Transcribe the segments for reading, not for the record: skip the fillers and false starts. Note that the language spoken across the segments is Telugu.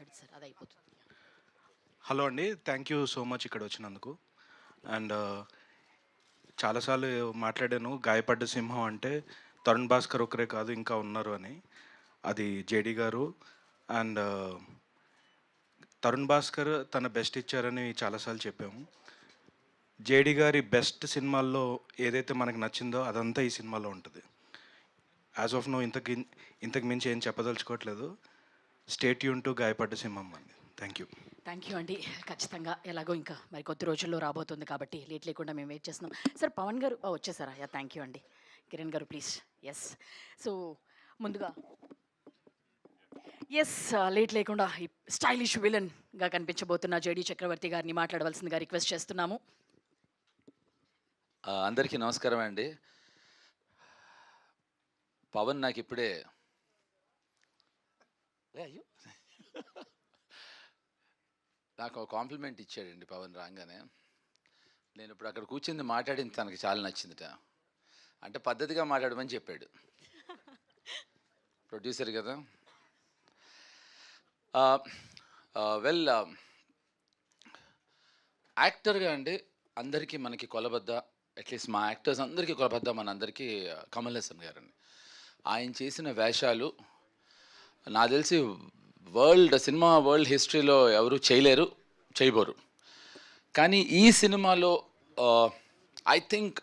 మాట్లాడదు సార్, అది అయిపోతుంది. హలో అండి, థ్యాంక్ యూ సో మచ్ ఇక్కడ వచ్చినందుకు. అండ్ చాలాసార్లు మాట్లాడాను, గాయపడ్డ సింహం అంటే తరుణ్ భాస్కర్ ఒకరే కాదు ఇంకా ఉన్నారు అని. అది జేడి గారు. అండ్ తరుణ్ భాస్కర్ తన బెస్ట్ ఇచ్చారని చాలాసార్లు చెప్పాము. జేడి గారి బెస్ట్ సినిమాల్లో ఏదైతే మనకు నచ్చిందో అదంతా ఈ సినిమాలో ఉంటుంది. యాజ్ ఆఫ్ నో ఇంతకు మించి ఏం చెప్పదలుచుకోవట్లేదు. స్టేట్ యూన్ టు గాయపడ్డ సింహం అండి. Thank you. థ్యాంక్ యూ అండి. ఖచ్చితంగా ఎలాగో ఇంకా మరి కొద్ది రోజుల్లో రాబోతుంది కాబట్టి లేట్ లేకుండా మేము వెయిట్ చేస్తున్నాం. సార్ పవన్ గారు వచ్చేసారా? యా, థ్యాంక్ యూ అండి. కిరణ్ గారు ప్లీజ్. ఎస్. సో ముందుగా ఎస్, లేట్ లేకుండా ఈ స్టైలిష్ విలన్గా కనిపించబోతున్న జేడి చక్రవర్తి గారిని మాట్లాడవలసిందిగా రిక్వెస్ట్ చేస్తున్నాము. అందరికీ నమస్కారం అండి. పవన్ నాకు ఇప్పుడే నాకు ఒక కాంప్లిమెంట్ ఇచ్చాడండి పవన్ రాగానే. నేను ఇప్పుడు అక్కడ కూర్చుంది మాట్లాడింది తనకి చాలా నచ్చిందిట. అంటే పద్ధతిగా మాట్లాడమని చెప్పాడు ప్రొడ్యూసర్ కదా. వెల్, యాక్టర్గా అండి అందరికీ మనకి కొలబద్ద, అట్లీస్ట్ మా యాక్టర్స్ అందరికీ కొలబద్ద మన అందరికీ కమల్ హాసన్ గారండి. ఆయన చేసిన వేషాలు నాకు తెలిసి సినిమా వరల్డ్ హిస్టరీలో ఎవరు చేయలేరు, చేయబోరు. కానీ ఈ సినిమాలో I think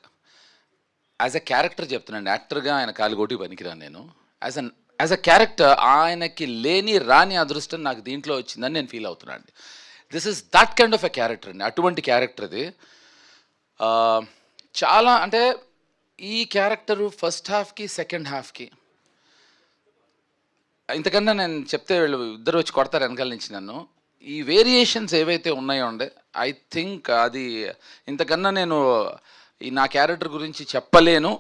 as a character చెప్తున్నాను, యాక్టర్గా ఆయన కాలుగోటి పనికిరాను నేను. యాజ్ అ క్యారెక్టర్ ఆయనకి లేని రాని అదృష్టం నాకు దీంట్లో వచ్చిందని నేను ఫీల్ అవుతున్నాను అండి. This is that kind of a character అండి. అటువంటి క్యారెక్టర్ ఇది. చాలా అంటే ఈ క్యారెక్టరు ఫస్ట్ హాఫ్కి సెకండ్ హాఫ్కి ఇంతకన్నా నేను చెప్తే వీళ్ళు ఇద్దరు వచ్చి కొడతారు వెనకాల నుంచి నన్ను. ఈ వేరియేషన్స్ ఏవైతే ఉన్నాయో అండి, ఐ థింక్ అది ఇంతకన్నా నేను నా క్యారెక్టర్ గురించి చెప్పలేను.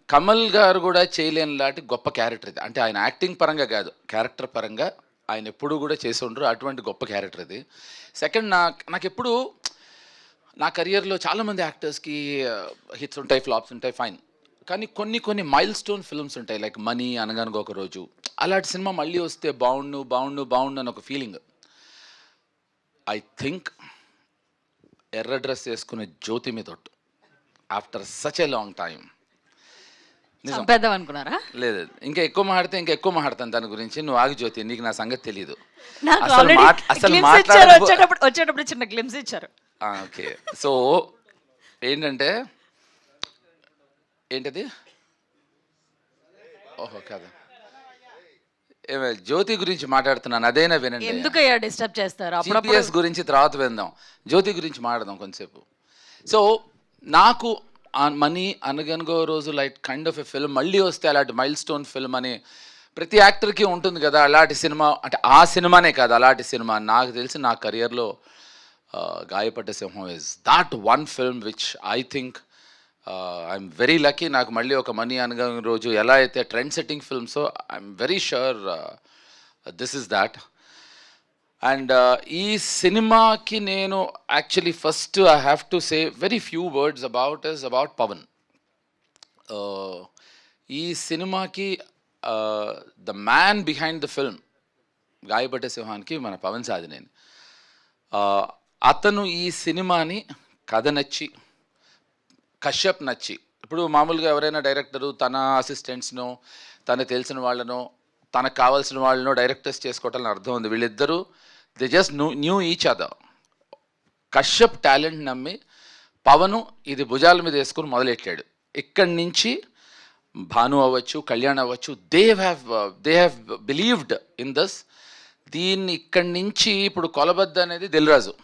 కమల్ గారు కూడా చేయలేని లాంటి గొప్ప క్యారెక్టర్ ఇది. అంటే ఆయన యాక్టింగ్ పరంగా కాదు, క్యారెక్టర్ పరంగా ఆయన ఎప్పుడూ కూడా చేసి ఉండరు. అటువంటి గొప్ప క్యారెక్టర్ ఇది. సెకండ్, నాకు ఎప్పుడు నా కెరియర్లో చాలామంది యాక్టర్స్కి హిట్స్ ఉంటాయి, ఫ్లాప్స్ ఉంటాయి, ఫైన్. కానీ కొన్ని మైల్ స్టోన్ ఫిల్మ్స్ ఉంటాయి, లైక్ మనీ, అనగనగా ఒక రోజు. అలాంటి సినిమా మళ్ళీ వస్తే బాగుండు అని ఒక ఫీలింగ్. ఐ థింక్ ఎర్ర డ్రెస్ వేసుకునే జ్యోతి మీద after such a long time. చంపేద్దాం అనుకున్నారా? లేదు, ఇంకా ఎక్కువ మాట్లాడతాను దాని గురించి. నువ్వు ఆగి జ్యోతి, నీకు నా సంగతి తెలీదు. వచ్చేటప్పుడు చిన్న గ్లిమ్స్ ఇచ్చారు. ఓకే, సో ఏంటంటే ఏంటది? ఓహో కాదు, జ్యోతి గురించి మాట్లాడుతున్నాను, అదేనా వినండి. ఎందుకయ్యా డిస్టర్బ్ చేస్తారు? GPS గురించి తర్వాత విందాం, జ్యోతి గురించి మాట్లాడదాం కొంచెంసేపు. సో నాకు మనీ, అనగనగో రోజు like kind of a film మళ్ళీ వస్తే అలాంటి మైల్ స్టోన్ ఫిల్మ్ అని ప్రతి యాక్టర్కి ఉంటుంది కదా. అలాంటి సినిమా అంటే ఆ సినిమానే కాదు, అలాంటి సినిమా నాకు తెలిసి నా కెరియర్లో Gayapadda Simham is that one film which I think I'm very lucky. నాకు మళ్ళీ ఒక మనీ, అనగా రోజు ఎలా అయితే ట్రెండ్ సెట్టింగ్ ఫిల్మ్సో, I'm very sure this is that. And ఈ సినిమాకి నేను actually first I have to say very few words about Pavan. ఈ సినిమాకి the man behind the film గాయపడ్డ సింహానికి మన పవన్ సాధినేని. అతను ఈ సినిమాని కథ నచ్చి, కశ్యప్ నచ్చి, ఇప్పుడు మామూలుగా ఎవరైనా డైరెక్టరు తన అసిస్టెంట్స్నో, తనకు తెలిసిన వాళ్ళనో, తనకు కావాల్సిన వాళ్ళనో డైరెక్టర్స్ చేసుకోవటాలని అర్థం ఉంది. వీళ్ళిద్దరూ they just new each other. Kashyap talent నమ్మి పవను ఇది భుజాల మీద వేసుకుని మొదలెట్టాడు. ఇక్కడి నుంచి భాను అవ్వచ్చు, కళ్యాణ్ అవ్వచ్చు, they have believed in this. దీన్ని ఇక్కడి నుంచి ఇప్పుడు కొలబద్ద అనేది దిల్ రాజు,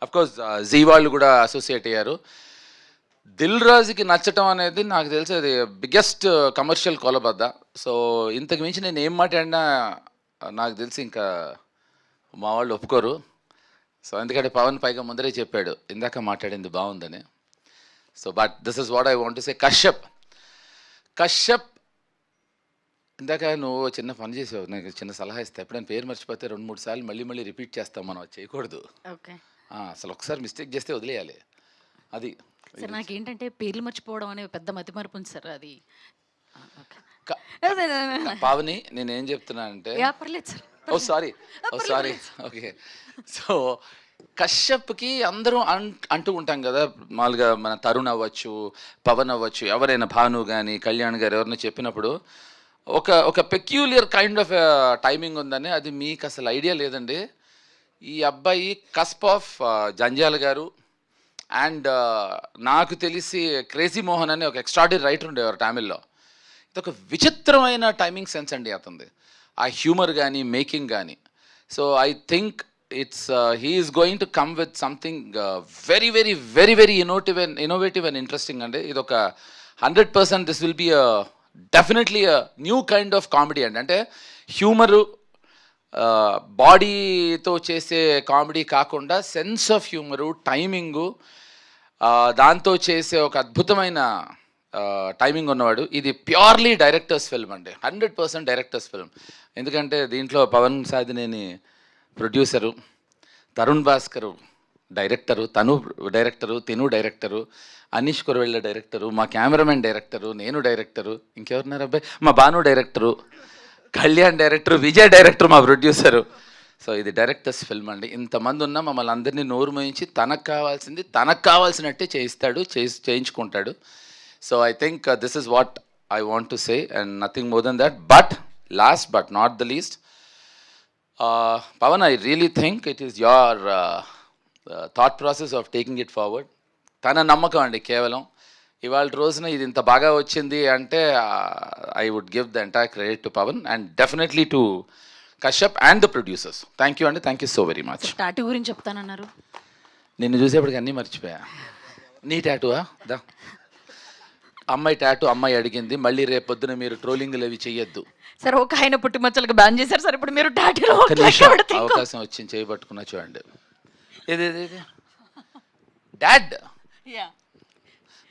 అఫ్కోర్స్ జీ వాళ్ళు కూడా అసోసియేట్ అయ్యారు. దిల్ రాజుకి నచ్చటం అనేది నాకు తెలిసి అది బిగ్గెస్ట్ కమర్షియల్ కొలబద్ద. సో ఇంతకు మించి నేను ఏం మాట్లాడినా నాకు తెలిసి ఇంకా మా వాళ్ళు ఒప్పుకోరు. సో ఎందుకంటే పవన్ పైగా ముందరే చెప్పాడు ఇందాక మాట్లాడింది బాగుందని. So but this is what I want to సే. కశ్యప్ ఇందాక నువ్వు చిన్న పని చేసావు, నాకు చిన్న సలహా ఇస్తా. ఎప్పుడైనా పేరు మర్చిపోతే 2-3 సార్లు మళ్ళీ రిపీట్ చేస్తాం, మనం అది చేయకూడదు. అసలు ఒకసారి మిస్టేక్ చేస్తే వదిలేయాలి. అది సార్ నాకేంటంటే పేర్లు మర్చిపోవడం అనే పెద్ద మతిమరుపు ఉంది సార్. అది పావని నేనేం చెప్తున్నా అంటే పర్లేదు సార్, ఓ సారీ ఓకే. సో కశ్యప్కి అందరూ అంటూ ఉంటాం కదా, మామూలుగా మన తరుణ్ అవ్వచ్చు, పవన్ అవ్వచ్చు, ఎవరైనా భాను కానీ కళ్యాణ్ గారు ఎవరైనా చెప్పినప్పుడు ఒక పెక్యూలియర్ కైండ్ ఆఫ్ టైమింగ్ ఉందని, అది మీకు అసలు ఐడియా లేదండి. ఈ అబ్బాయి కస్ప్ ఆఫ్ జంజాల గారు అండ్ నాకు తెలిసి క్రేజీ మోహన్ అని ఒక ఎక్స్ట్రాడినరీ రైటర్ ఉండేవారు తమిళ్లో. ఇదొక విచిత్రమైన టైమింగ్ సెన్స్ అండి అతనిది, ఆ హ్యూమర్ కానీ మేకింగ్ కానీ. So I think he is going to come with something very innovative and interesting అండి. ఇది ఒక 100% this will be definitely a new kind of comedy అండి. అంటే హ్యూమరు బాడీతో చేసే కామెడీ కాకుండా సెన్స్ ఆఫ్ హ్యూమరు, టైమింగు, దాంతో చేసే ఒక అద్భుతమైన టైమింగ్ ఉన్నవాడు. ఇది ప్యూర్లీ డైరెక్టర్స్ ఫిల్మ్ అండి, 100% డైరెక్టర్స్ ఫిల్మ్. ఎందుకంటే దీంట్లో పవన్ సాధినేని ప్రొడ్యూసరు, తరుణ్ భాస్కరు డైరెక్టరు, తను డైరెక్టరు, తిను డైరెక్టరు, అనీష్ కురవెళ్ళ డైరెక్టరు, మా కెమెరామెన్ డైరెక్టరు, నేను డైరెక్టరు, ఇంకెవరున్నారు అబ్బాయి, మా Bhanu director, Kalyan director, Vijay director, మా ప్రొడ్యూసరు. సో ఇది డైరెక్టర్స్ ఫిల్మ్ అండి. ఇంతమంది ఉన్నా మమ్మల్ని అందరినీ నోరు మోయించి తనకు కావాల్సినట్టే చేయించుకుంటాడు. So I think this is what I want to say and nothing more than that. But last but not the least, Pavan, I really think it is your thought process of taking it forward. తన నమ్మకం అండి కేవలం. ఇవాళ రోజున ఇది ఇంత బాగా వచ్చింది అంటే I would give the entire credit to Pavan and definitely to Kashyap and the producers. Thank you అండి, thank you so very much. Tattoo గురించి చెప్తానన్నారు, నిన్ను చూసేప్పటికి అన్నీ మర్చిపోయా. నీ టాటూవా? దా అమ్మాయి టాటూ అమ్మాయి అడిగింది, మళ్ళీ రేపు పొద్దున మీరు ట్రోలింగ్లు అవి చెయ్యొద్దు సార్. ఒక ఆయన పుట్టిమచ్చలకు బ్యాన్ చేశారు సార్, ఇప్పుడు మీరు టాటూలో అవకాశం వచ్చింది చేయబట్టుకున్నా చూడండి. ఏది డాడ్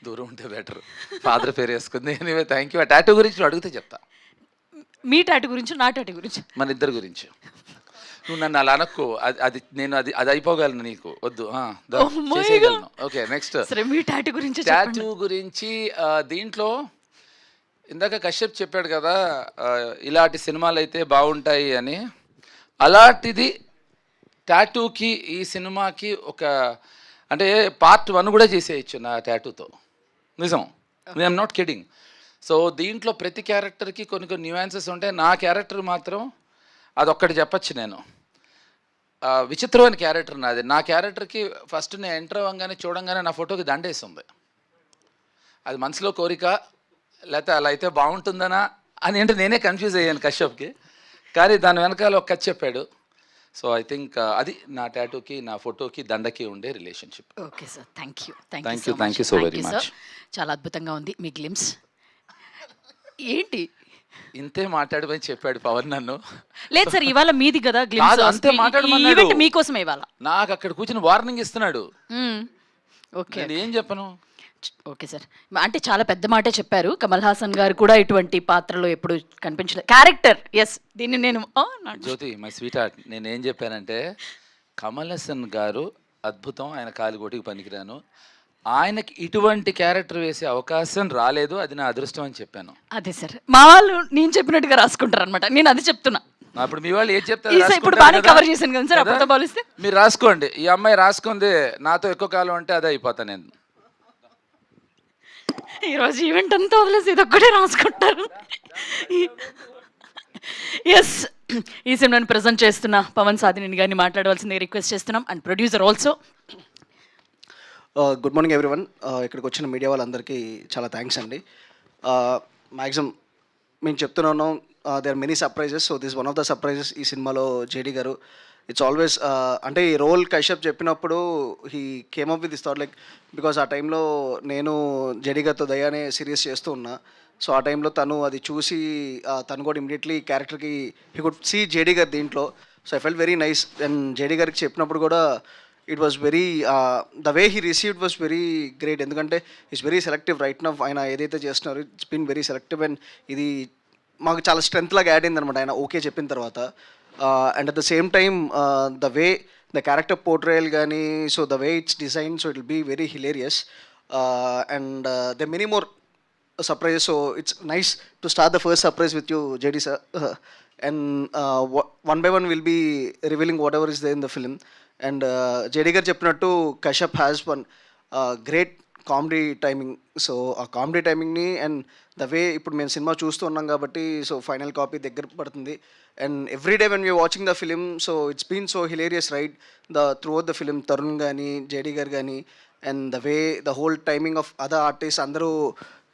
దూరం ఉంటే బెటర్, ఫాదర్ పేరు వేసుకుంది. Anyway thank you. ఆ టాటూ గురించి అడిగితే చెప్తా. మీ టాటూ గురించి, నా టాటూ గురించి, మన ఇద్దరి గురించి. నువ్వు నన్ను అలా అనక్కు, నేను అది అయిపోగలను, నీకు వద్దు, చేసేయగలను. ఓకే నెక్స్ట్ మీ టాటూ గురించి. టాటూ గురించి దీంట్లో ఇందాక కశ్యప్ చెప్పాడు కదా, ఇలాంటి సినిమాలు అయితే బాగుంటాయి అని. అలాంటిది టాటూకి, ఈ సినిమాకి ఒక అంటే పార్ట్ 1 కూడా చేసేయచ్చు నా టాటూతో, నిజం, ఐఎమ్ నాట్ కిడింగ్. సో దీంట్లో ప్రతి క్యారెక్టర్కి కొన్ని న్యూయాన్సెస్ ఉంటాయి. నా క్యారెక్టర్ మాత్రం అదొక్కటి చెప్పచ్చు. నేను విచిత్రమైన క్యారెక్టర్ నాది. నా క్యారెక్టర్కి ఫస్ట్ నేను ఎంటర్ అవ్వగానే చూడంగానే నా ఫోటోకి దండేసి ఉంది. అది మనసులో కోరిక, లేకపోతే అలా అయితే బాగుంటుందనా అని అంటే నేనే కన్ఫ్యూజ్ అయ్యాను కశ్యప్కి. కానీ దాని వెనకాల ఒక కథ చెప్పాడు. సో ఐ థింక్ అది నా టాటూకి, నా ఫోటోకి, దండకి ఉండే relationship. Okay sir, thank you so very much. చాలా అద్భుతంగా ఉంది మీ గ్లిమ్స్. ఏంటి ఇంతే మాట్లాడమని చెప్పాడు పవన్ నన్ను. లేదు సార్, ఇవాళ మీది కదా గ్లిమ్స్, అంతే మాట్లాడమన్నాడు. మీకోసమే ఇవాళ. నాకు అక్కడ కూర్చొని వార్నింగ్ ఇస్తున్నాడు. ఓకే, ఏం చెప్పను. ఓకే సార్, అంటే చాలా పెద్ద మాటే చెప్పారు. కమల్ హాసన్ గారు కూడా ఇటువంటి పాత్రలో ఎప్పుడు కనిపించలేదు క్యారెక్టర్. ఎస్, దీన్ని నేను జ్యోతి మై స్వీట్ హార్ట్, నేను ఏం చెప్పానంటే కమల్ హాసన్ గారు అద్భుతం, ఆయన కాలిగోటికి పనికిరాను, ఆయనకి ఇటువంటి క్యారెక్టర్ వేసే అవకాశం రాలేదు, అది నా అదృష్టం అని చెప్పాను. అదే సార్, మా వాళ్ళు నేను చెప్పినట్టుగా రాసుకుంటారు అనమాట, నేను అది చెప్తున్నా. అప్పుడు మీ వాళ్ళు ఏం చెప్తారు, ఇప్పుడు బాగా కవర్ చేశాను కదా సార్, అప్పుడుతో పోలిస్తే. మీరు రాసుకోండి, ఈ అమ్మాయి రాసుకుంది నాతో ఎక్కువ కాలం అంటే అదే అయిపోతా నేను. ఈరోజు ఈవెంట్ అంతా వదిలేసి ఇది ఒక్కటే రాసుకుంటారు. ఎస్, ఈ సినిమాని ప్రజెంట్ చేస్తున్న పవన్ సాధినేని గారిని మాట్లాడవలసింది రిక్వెస్ట్ చేస్తున్నాం, and producer also. Good morning everyone. ఇక్కడికి వచ్చిన మీడియా వాళ్ళందరికీ చాలా థ్యాంక్స్ అండి. మ్యాక్సిమం మేము చెప్తూనే ఉన్నాం, there are many surprises. So this one of the surprises ఈ సినిమాలో జేడీ గారు. ఇట్స్ ఆల్వేస్ అంటే ఈ రోల్ కశ్యప్ చెప్పినప్పుడు he came up with this thought, like because ఆ టైంలో నేను జేడీ గారితో దయానే సీరియస్ చేస్తూ ఉన్నా. సో ఆ టైంలో తను అది చూసి తను కూడా ఇమీడియట్లీ క్యారెక్టర్కి హీ కుడ్ సీ జేడీ గారు దీంట్లో. So I felt very nice. And JD గారికి చెప్పినప్పుడు కూడా it was very the way he received was very great. ఎందుకంటే it's very selective right now. ఆయన ఏదైతే చేస్తున్నారో it's been very selective. And ఇది మాకు చాలా స్ట్రెంత్ లాగా యాడ్ అయింది అనమాట ఆయన ఓకే చెప్పిన తర్వాత. And at the same time the way the character portrayal కానీ, so the way it's design, so it will be very hilarious. And the many more surprises. So it's nice to start the first surprise with you, JD sir. And one by one we'll be revealing whatever is there in the film. And JD గారు చెప్పినట్టు Kashyap has one great comedy timing. So ఆ కామెడీ టైమింగ్ని అండ్ ద వే ఇప్పుడు మేము సినిమా చూస్తూ ఉన్నాం కాబట్టి సో ఫైనల్ కాపీ దగ్గర పడుతుంది. And every day when we're watching the film so it's been so hilarious right throughout the film. Tarun కానీ జేడీ గారు కానీ and the way the whole timing of other artist అందరూ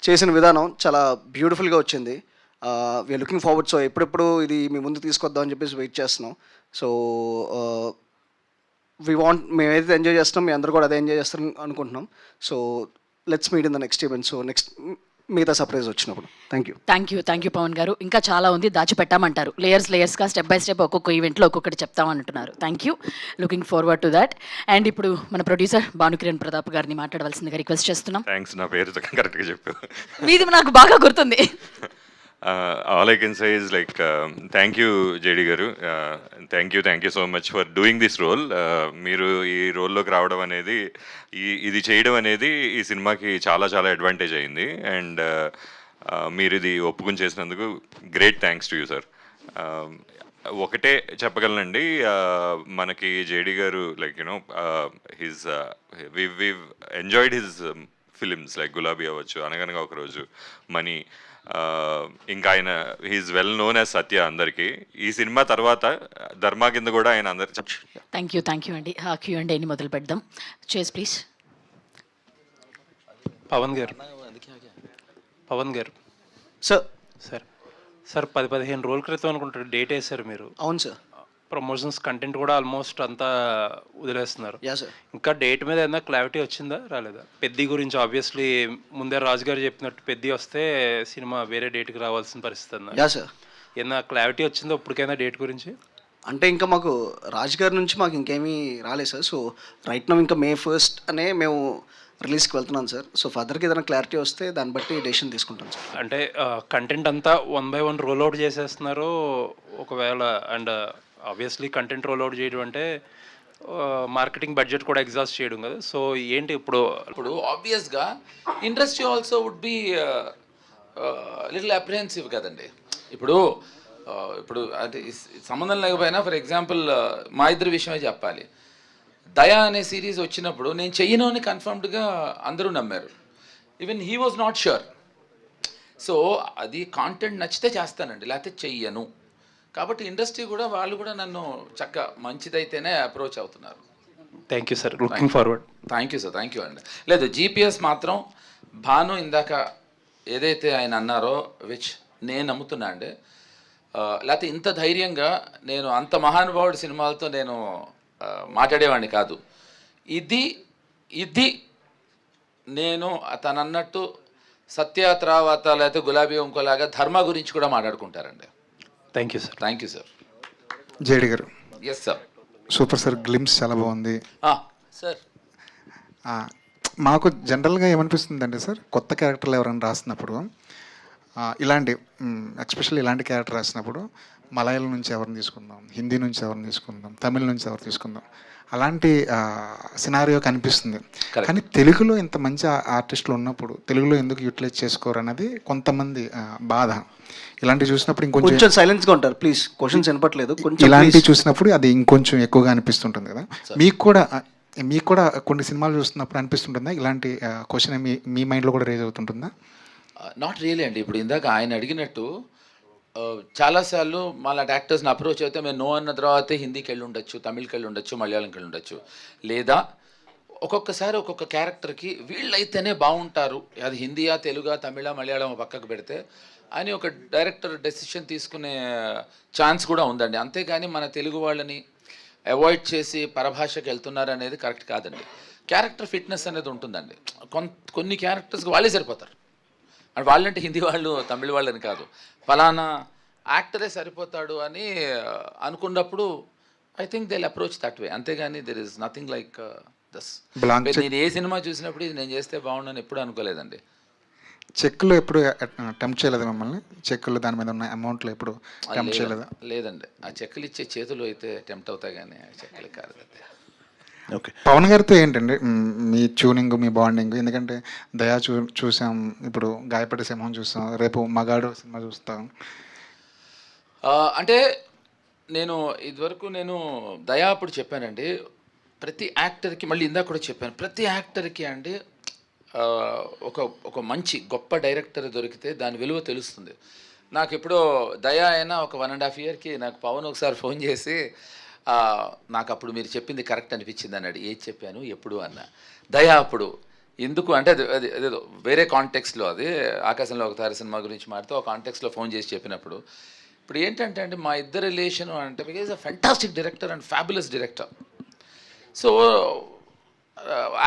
చేసిన విధానం చాలా బ్యూటిఫుల్గా వచ్చింది. We are looking forward. సో ఎప్పుడెప్పుడు ఇది మీ ముందు తీసుకొద్దాం అని చెప్పేసి వెయిట్ చేస్తున్నాం. సో మేము ఏదైతే ఎంజాయ్ చేస్తున్నాం మీ అందరూ కూడా అదే ఎంజాయ్ చేస్తారని అనుకుంటున్నాం. So let's meet in the next event. So next మిగతా సర్ప్రైజ్ వచ్చినప్పుడు. థ్యాంక్ యూ పవన్ గారు. ఇంకా చాలా ఉంది, దాచిపెట్టామంటారు. లేయర్స్గా స్టెప్ బై స్టెప్ ఒక్కొక్క ఈవెంట్లో ఒక్కొక్కటి చెప్తామంటున్నారు. Thank you, looking forward to that. And ఇప్పుడు మన ప్రొడ్యూసర్ భానుకిరణ్ ప్రతాప్ గారిని మాట్లాడవలసిందిగా రిక్వెస్ట్ చేస్తున్నాం. థ్యాంక్స్, నా పేరు కరెక్ట్గా చెప్పు. మీది నాకు బాగా గుర్తుంది. All I can say is like thank you JD garu, thank you so much for doing this role. మీరు ఈ రోల్లోకి రావడం అనేది ఇది చేయడం అనేది ఈ సినిమాకి చాలా చాలా అడ్వాంటేజ్ అయింది. అండ్ మీరు ఇది ఒప్పుకుని చేసినందుకు great thanks to you sir. ఒకటే చెప్పగలనండి, మనకి జేడి గారు like you know his we enjoyed his films like Gulabi అవ్వచ్చు, అనగనగా ఒకరోజు, మనీ, ఇంకా ఆయన he's well known as Satya అందరికీ. ఈ సినిమా తర్వాత ధర్మా కింద కూడా ఆయన అందరు. థ్యాంక్ యూ అండి. Q&A మొదలు పెడదాం. చేస్ ప్లీజ్. పవన్ గారు సార్ 10-15 రోజుల క్రితం అనుకుంటారు డేట్ వేశారు మీరు. అవును సార్. ప్రమోషన్స్ కంటెంట్ కూడా ఆల్మోస్ట్ అంతా వదిలేస్తున్నారు. Yeah sir. ఇంకా డేట్ మీద ఏదైనా క్లారిటీ వచ్చిందా రాలేదా? పెద్ది గురించి ఆబ్వియస్లీ ముందే రాజు గారు చెప్పినట్టు పెద్ది వస్తే సినిమా వేరే డేట్కి రావాల్సిన పరిస్థితి అన్నారు. Yeah sir. ఏదైనా క్లారిటీ వచ్చిందా ఇప్పటికైనా డేట్ గురించి? అంటే ఇంకా మాకు రాజు గారి నుంచి మాకు ఇంకేమీ రాలేదు సార్. సో రైట్ నౌ ఇంకా May 1st అనే మేము రిలీజ్కి వెళ్తున్నాం సార్. సో ఫర్దర్కి ఏదైనా క్లారిటీ వస్తే దాన్ని బట్టి డెసిషన్ తీసుకుంటాం సార్. అంటే కంటెంట్ అంతా 1 by 1 రోల్ అవుట్ చేసేస్తున్నారు ఒకవేళ. And obviously content roll out చేయడం అంటే మార్కెటింగ్ బడ్జెట్ కూడా ఎగ్జాస్ట్ చేయడం కదా. సో ఏంటి ఇప్పుడు ఆబ్వియస్గా industry also would be little apprehensive కదండి. ఇప్పుడు అంటే సంబంధం లేకపోయినా ఫర్ ఎగ్జాంపుల్ మా ఇద్దరి విషయమే చెప్పాలి. దయా అనే సిరీస్ వచ్చినప్పుడు నేను చెయ్యను అని కన్ఫర్మ్డ్గా అందరూ నమ్మారు. Even he was not sure. So అది కాంటెంట్ నచ్చితే చేస్తానండి, లేకపోతే చెయ్యను. కాబట్టి ఇండస్ట్రీ కూడా వాళ్ళు కూడా నన్ను చక్క మంచిదైతేనే అప్రోచ్ అవుతున్నారు. Thank you sir, looking forward. Thank you sir, thank you అండి. లేదు జీపీఎస్ మాత్రం భాను ఇందాక ఏదైతే ఆయన అన్నారో విచ్ నేను నమ్ముతున్నా అండి. లేకపోతే ఇంత ధైర్యంగా నేను అంత మహానుభావుడి సినిమాలతో నేను మాట్లాడేవాడిని కాదు. ఇది నేను తను అన్నట్టు సత్య తర్వాత లేకపోతే గులాబీ ఇంకోలాగా ధర్మ గురించి కూడా మాట్లాడుకుంటారండి. Thank you sir. Thank you sir. JD గారు. Yes sir. Super sir, glimpse చాలా బాగుంది సార్. మాకు జనరల్గా ఏమనిపిస్తుందంటే సార్, కొత్త క్యారెక్టర్లు ఎవరైనా రాసినప్పుడు ఇలాంటి ఎస్పెషల్లీ ఇలాంటి క్యారెక్టర్ రాసినప్పుడు మలయాళం నుంచి ఎవరిని తీసుకుందాం, హిందీ నుంచి ఎవరిని తీసుకుందాం, తమిళ నుంచి ఎవరు తీసుకుందాం, అలాంటి సినారియో కనిపిస్తుంది. కానీ తెలుగులో ఇంత మంచి ఆర్టిస్టులు ఉన్నప్పుడు తెలుగులో ఎందుకు యూటిలైజ్ చేసుకోరు అన్నది కొంతమంది బాధ. ఇలాంటివి చూసినప్పుడు ఇంకొంచెం సైలెన్స్గా ఉంటారు ప్లీజ్, క్వశ్చన్స్ వినపట్లేదు. ఇలాంటివి చూసినప్పుడు అది ఇంకొంచెం ఎక్కువగా అనిపిస్తుంటుంది కదా. మీకు కూడా కొన్ని సినిమాలు చూస్తున్నప్పుడు అనిపిస్తుంటుందా ఇలాంటి క్వశ్చన్ మీ మైండ్లో కూడా రేజ్ అవుతుంటుందా? నాట్ రియలీ అండి. ఇప్పుడు ఇందాక ఆయన అడిగినట్టు చాలాసార్లు మాలాంటి యాక్టర్స్ని అప్రోచ్ అయితే మేము నో అన్న తర్వాతే హిందీకి వెళ్ళి ఉండొచ్చు, తమిళ్కి వెళ్ళి ఉండొచ్చు, మలయాళంకి వెళ్ళి ఉండొచ్చు. లేదా ఒక్కొక్కసారి ఒక్కొక్క క్యారెక్టర్కి వీళ్ళైతేనే బాగుంటారు, అది హిందీయా తెలుగా తమిళ మలయాళం పక్కకు పెడితే అని ఒక డైరెక్టర్ డెసిషన్ తీసుకునే ఛాన్స్ కూడా ఉందండి. అంతేగాని మన తెలుగు వాళ్ళని అవాయిడ్ చేసి పరభాషకి వెళ్తున్నారు అనేది కరెక్ట్ కాదండి. క్యారెక్టర్ ఫిట్నెస్ అనేది ఉంటుందండి. కొన్ని క్యారెక్టర్స్కి వాళ్ళే సరిపోతారు. అండ్ వాళ్ళంటే హిందీ వాళ్ళు తమిళ వాళ్ళని కాదు, ఫలానా యాక్టరే సరిపోతాడు అని అనుకున్నప్పుడు I think they approach that way. అంతేగాని దెర్ ఇస్ నథింగ్ లైక్ దస్. నేను ఏ సినిమా చూసినప్పుడు ఇది నేను చేస్తే బాగుండని ఎప్పుడు అనుకోలేదండి. చెక్కులు ఎప్పుడు టెంప్ట్ చేయలేదు మిమ్మల్ని? చెక్కులు దాని మీద ఉన్న అమౌంట్లో ఎప్పుడు టెంప్ట్ చేయలేదా? లేదండి, ఆ చెక్కులు ఇచ్చే చేతులు అయితే టెంప్ట్ అవుతాయి కానీ ఆ చెక్కులు కాదు. ఓకే. పవన్ గారితో ఏంటండి మీ ట్యూనింగ్, మీ బాండింగ్? ఎందుకంటే దయా చూసాం, ఇప్పుడు గాయపడే సింహం చూస్తాం, రేపు మగాడు సినిమా చూస్తాం. అంటే నేను ఇదివరకు దయా అప్పుడు చెప్పానండి, ప్రతి యాక్టర్కి, మళ్ళీ ఇందాక కూడా చెప్పాను, ప్రతి యాక్టర్కి అండి ఆ, ఒక ఒక మంచి గొప్ప డైరెక్టర్ దొరికితే దాని విలువ తెలుస్తుంది. నాకు ఎప్పుడో దయా అయినా ఒక 1.5 ఇయర్కి నాకు పవన్ ఒకసారి ఫోన్ చేసి ఆ, నాకు అప్పుడు మీరు చెప్పింది కరెక్ట్ అనిపించింది అన్నాడు. ఏది చెప్పాను ఎప్పుడు అన్న. దయా అప్పుడు ఎందుకు అంటే అది అదేదో వేరే కాంటెక్స్లో, అది ఆకాశంలో ఒక తార సినిమా గురించి మాట్లాడుతూ ఆ కాంటెక్స్లో ఫోన్ చేసి చెప్పినప్పుడు, ఇప్పుడు ఏంటంటే అండి మా ఇద్దరు రిలేషన్ అంటే because a fantastic director and fabulous director. So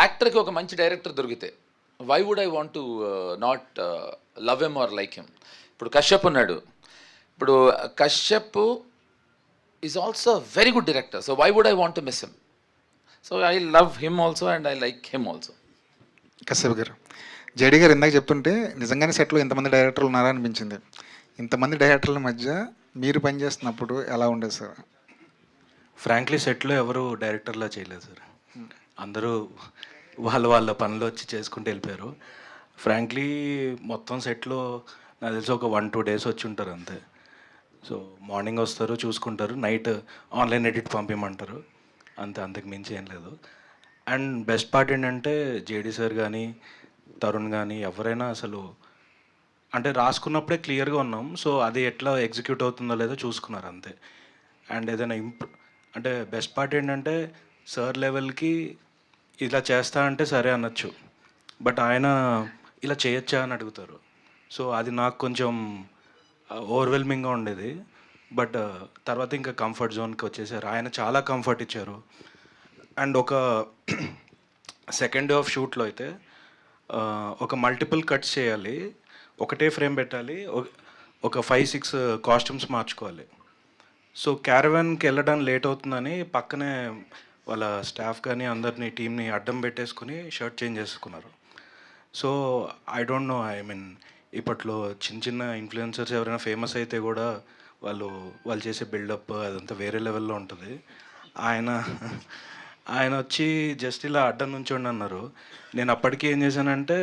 యాక్టర్కి ఒక మంచి డైరెక్టర్ దొరికితే why would I want to not love him or like him. ఇప్పుడు కశ్యప్ ఉన్నాడు, ఇప్పుడు Kashyap is also very good director, so why would I want to miss him. So I love him also and I like him also. Kashyap గారు, జేడీ గారు ఇందాక చెప్తుంటే నిజంగానే సెట్లో ఇంతమంది డైరెక్టర్లు ఉన్నారా అనిపించింది. ఇంతమంది డైరెక్టర్ల మధ్య మీరు పనిచేస్తున్నప్పుడు ఎలా ఉండేది సార్? ఫ్రాంక్లీ సెట్లో ఎవరు డైరెక్టర్లా చేయలేదు సార్. అందరూ వాళ్ళ పనులు వచ్చి చేసుకుంటూ వెళ్ళిపోయారు. ఫ్రాంక్లీ మొత్తం సెట్లో నాకు తెలిసి ఒక 1-2 డేస్ వచ్చి ఉంటారు అంతే. సో మార్నింగ్ వస్తారు, చూసుకుంటారు, నైట్ ఆన్లైన్ ఎడిట్ పంపించమంటారు అంతే, అంతకు మించి ఏం లేదు. అండ్ బెస్ట్ పార్ట్ ఏంటంటే జేడీ సార్ కానీ తరుణ్ కానీ ఎవరైనా అసలు అంటే రాసుకున్నప్పుడే క్లియర్గా ఉన్నాం, సో అది ఎట్లా ఎగ్జిక్యూట్ అవుతుందో లేదో చూసుకున్నారు అంతే. అండ్ ఏదైనా అంటే బెస్ట్ పార్ట్ ఏంటంటే సార్ లెవెల్కి ఇలా చేస్తా అంటే సరే అనొచ్చు, బట్ ఆయన ఇలా చేయొచ్చా అని అడుగుతారు. సో అది నాకు కొంచెం ఓవర్వెల్మింగ్గా ఉండేది. బట్ తర్వాత ఇంకా కంఫర్ట్ జోన్కి వచ్చేసారు. ఆయన చాలా కంఫర్ట్ ఇచ్చారు. అండ్ ఒక సెకండ్ డే ఆఫ్ షూట్లో అయితే ఒక మల్టిపుల్ కట్స్ చేయాలి, ఒకటే ఫ్రేమ్ పెట్టాలి, ఒక 5-6 కాస్ట్యూమ్స్ మార్చుకోవాలి. సో క్యారవాన్కి వెళ్ళడానికి లేట్ అవుతుందని పక్కనే వాళ్ళ స్టాఫ్ కానీ అందరినీ టీంని అడ్డం పెట్టేసుకుని షర్ట్ చేంజ్ చేసుకున్నారు. So I don't know, I mean ఇప్పట్లో చిన్న చిన్న ఇన్ఫ్లుయెన్సర్స్ ఎవరైనా ఫేమస్ అయితే కూడా వాళ్ళు చేసే బిల్డప్ అదంతా వేరే లెవెల్లో ఉంటుంది. ఆయన వచ్చి జస్ట్ ఇలా అడ్డం నుంచోండి అన్నారు. నేను అప్పటికి ఏం చేశానంటే,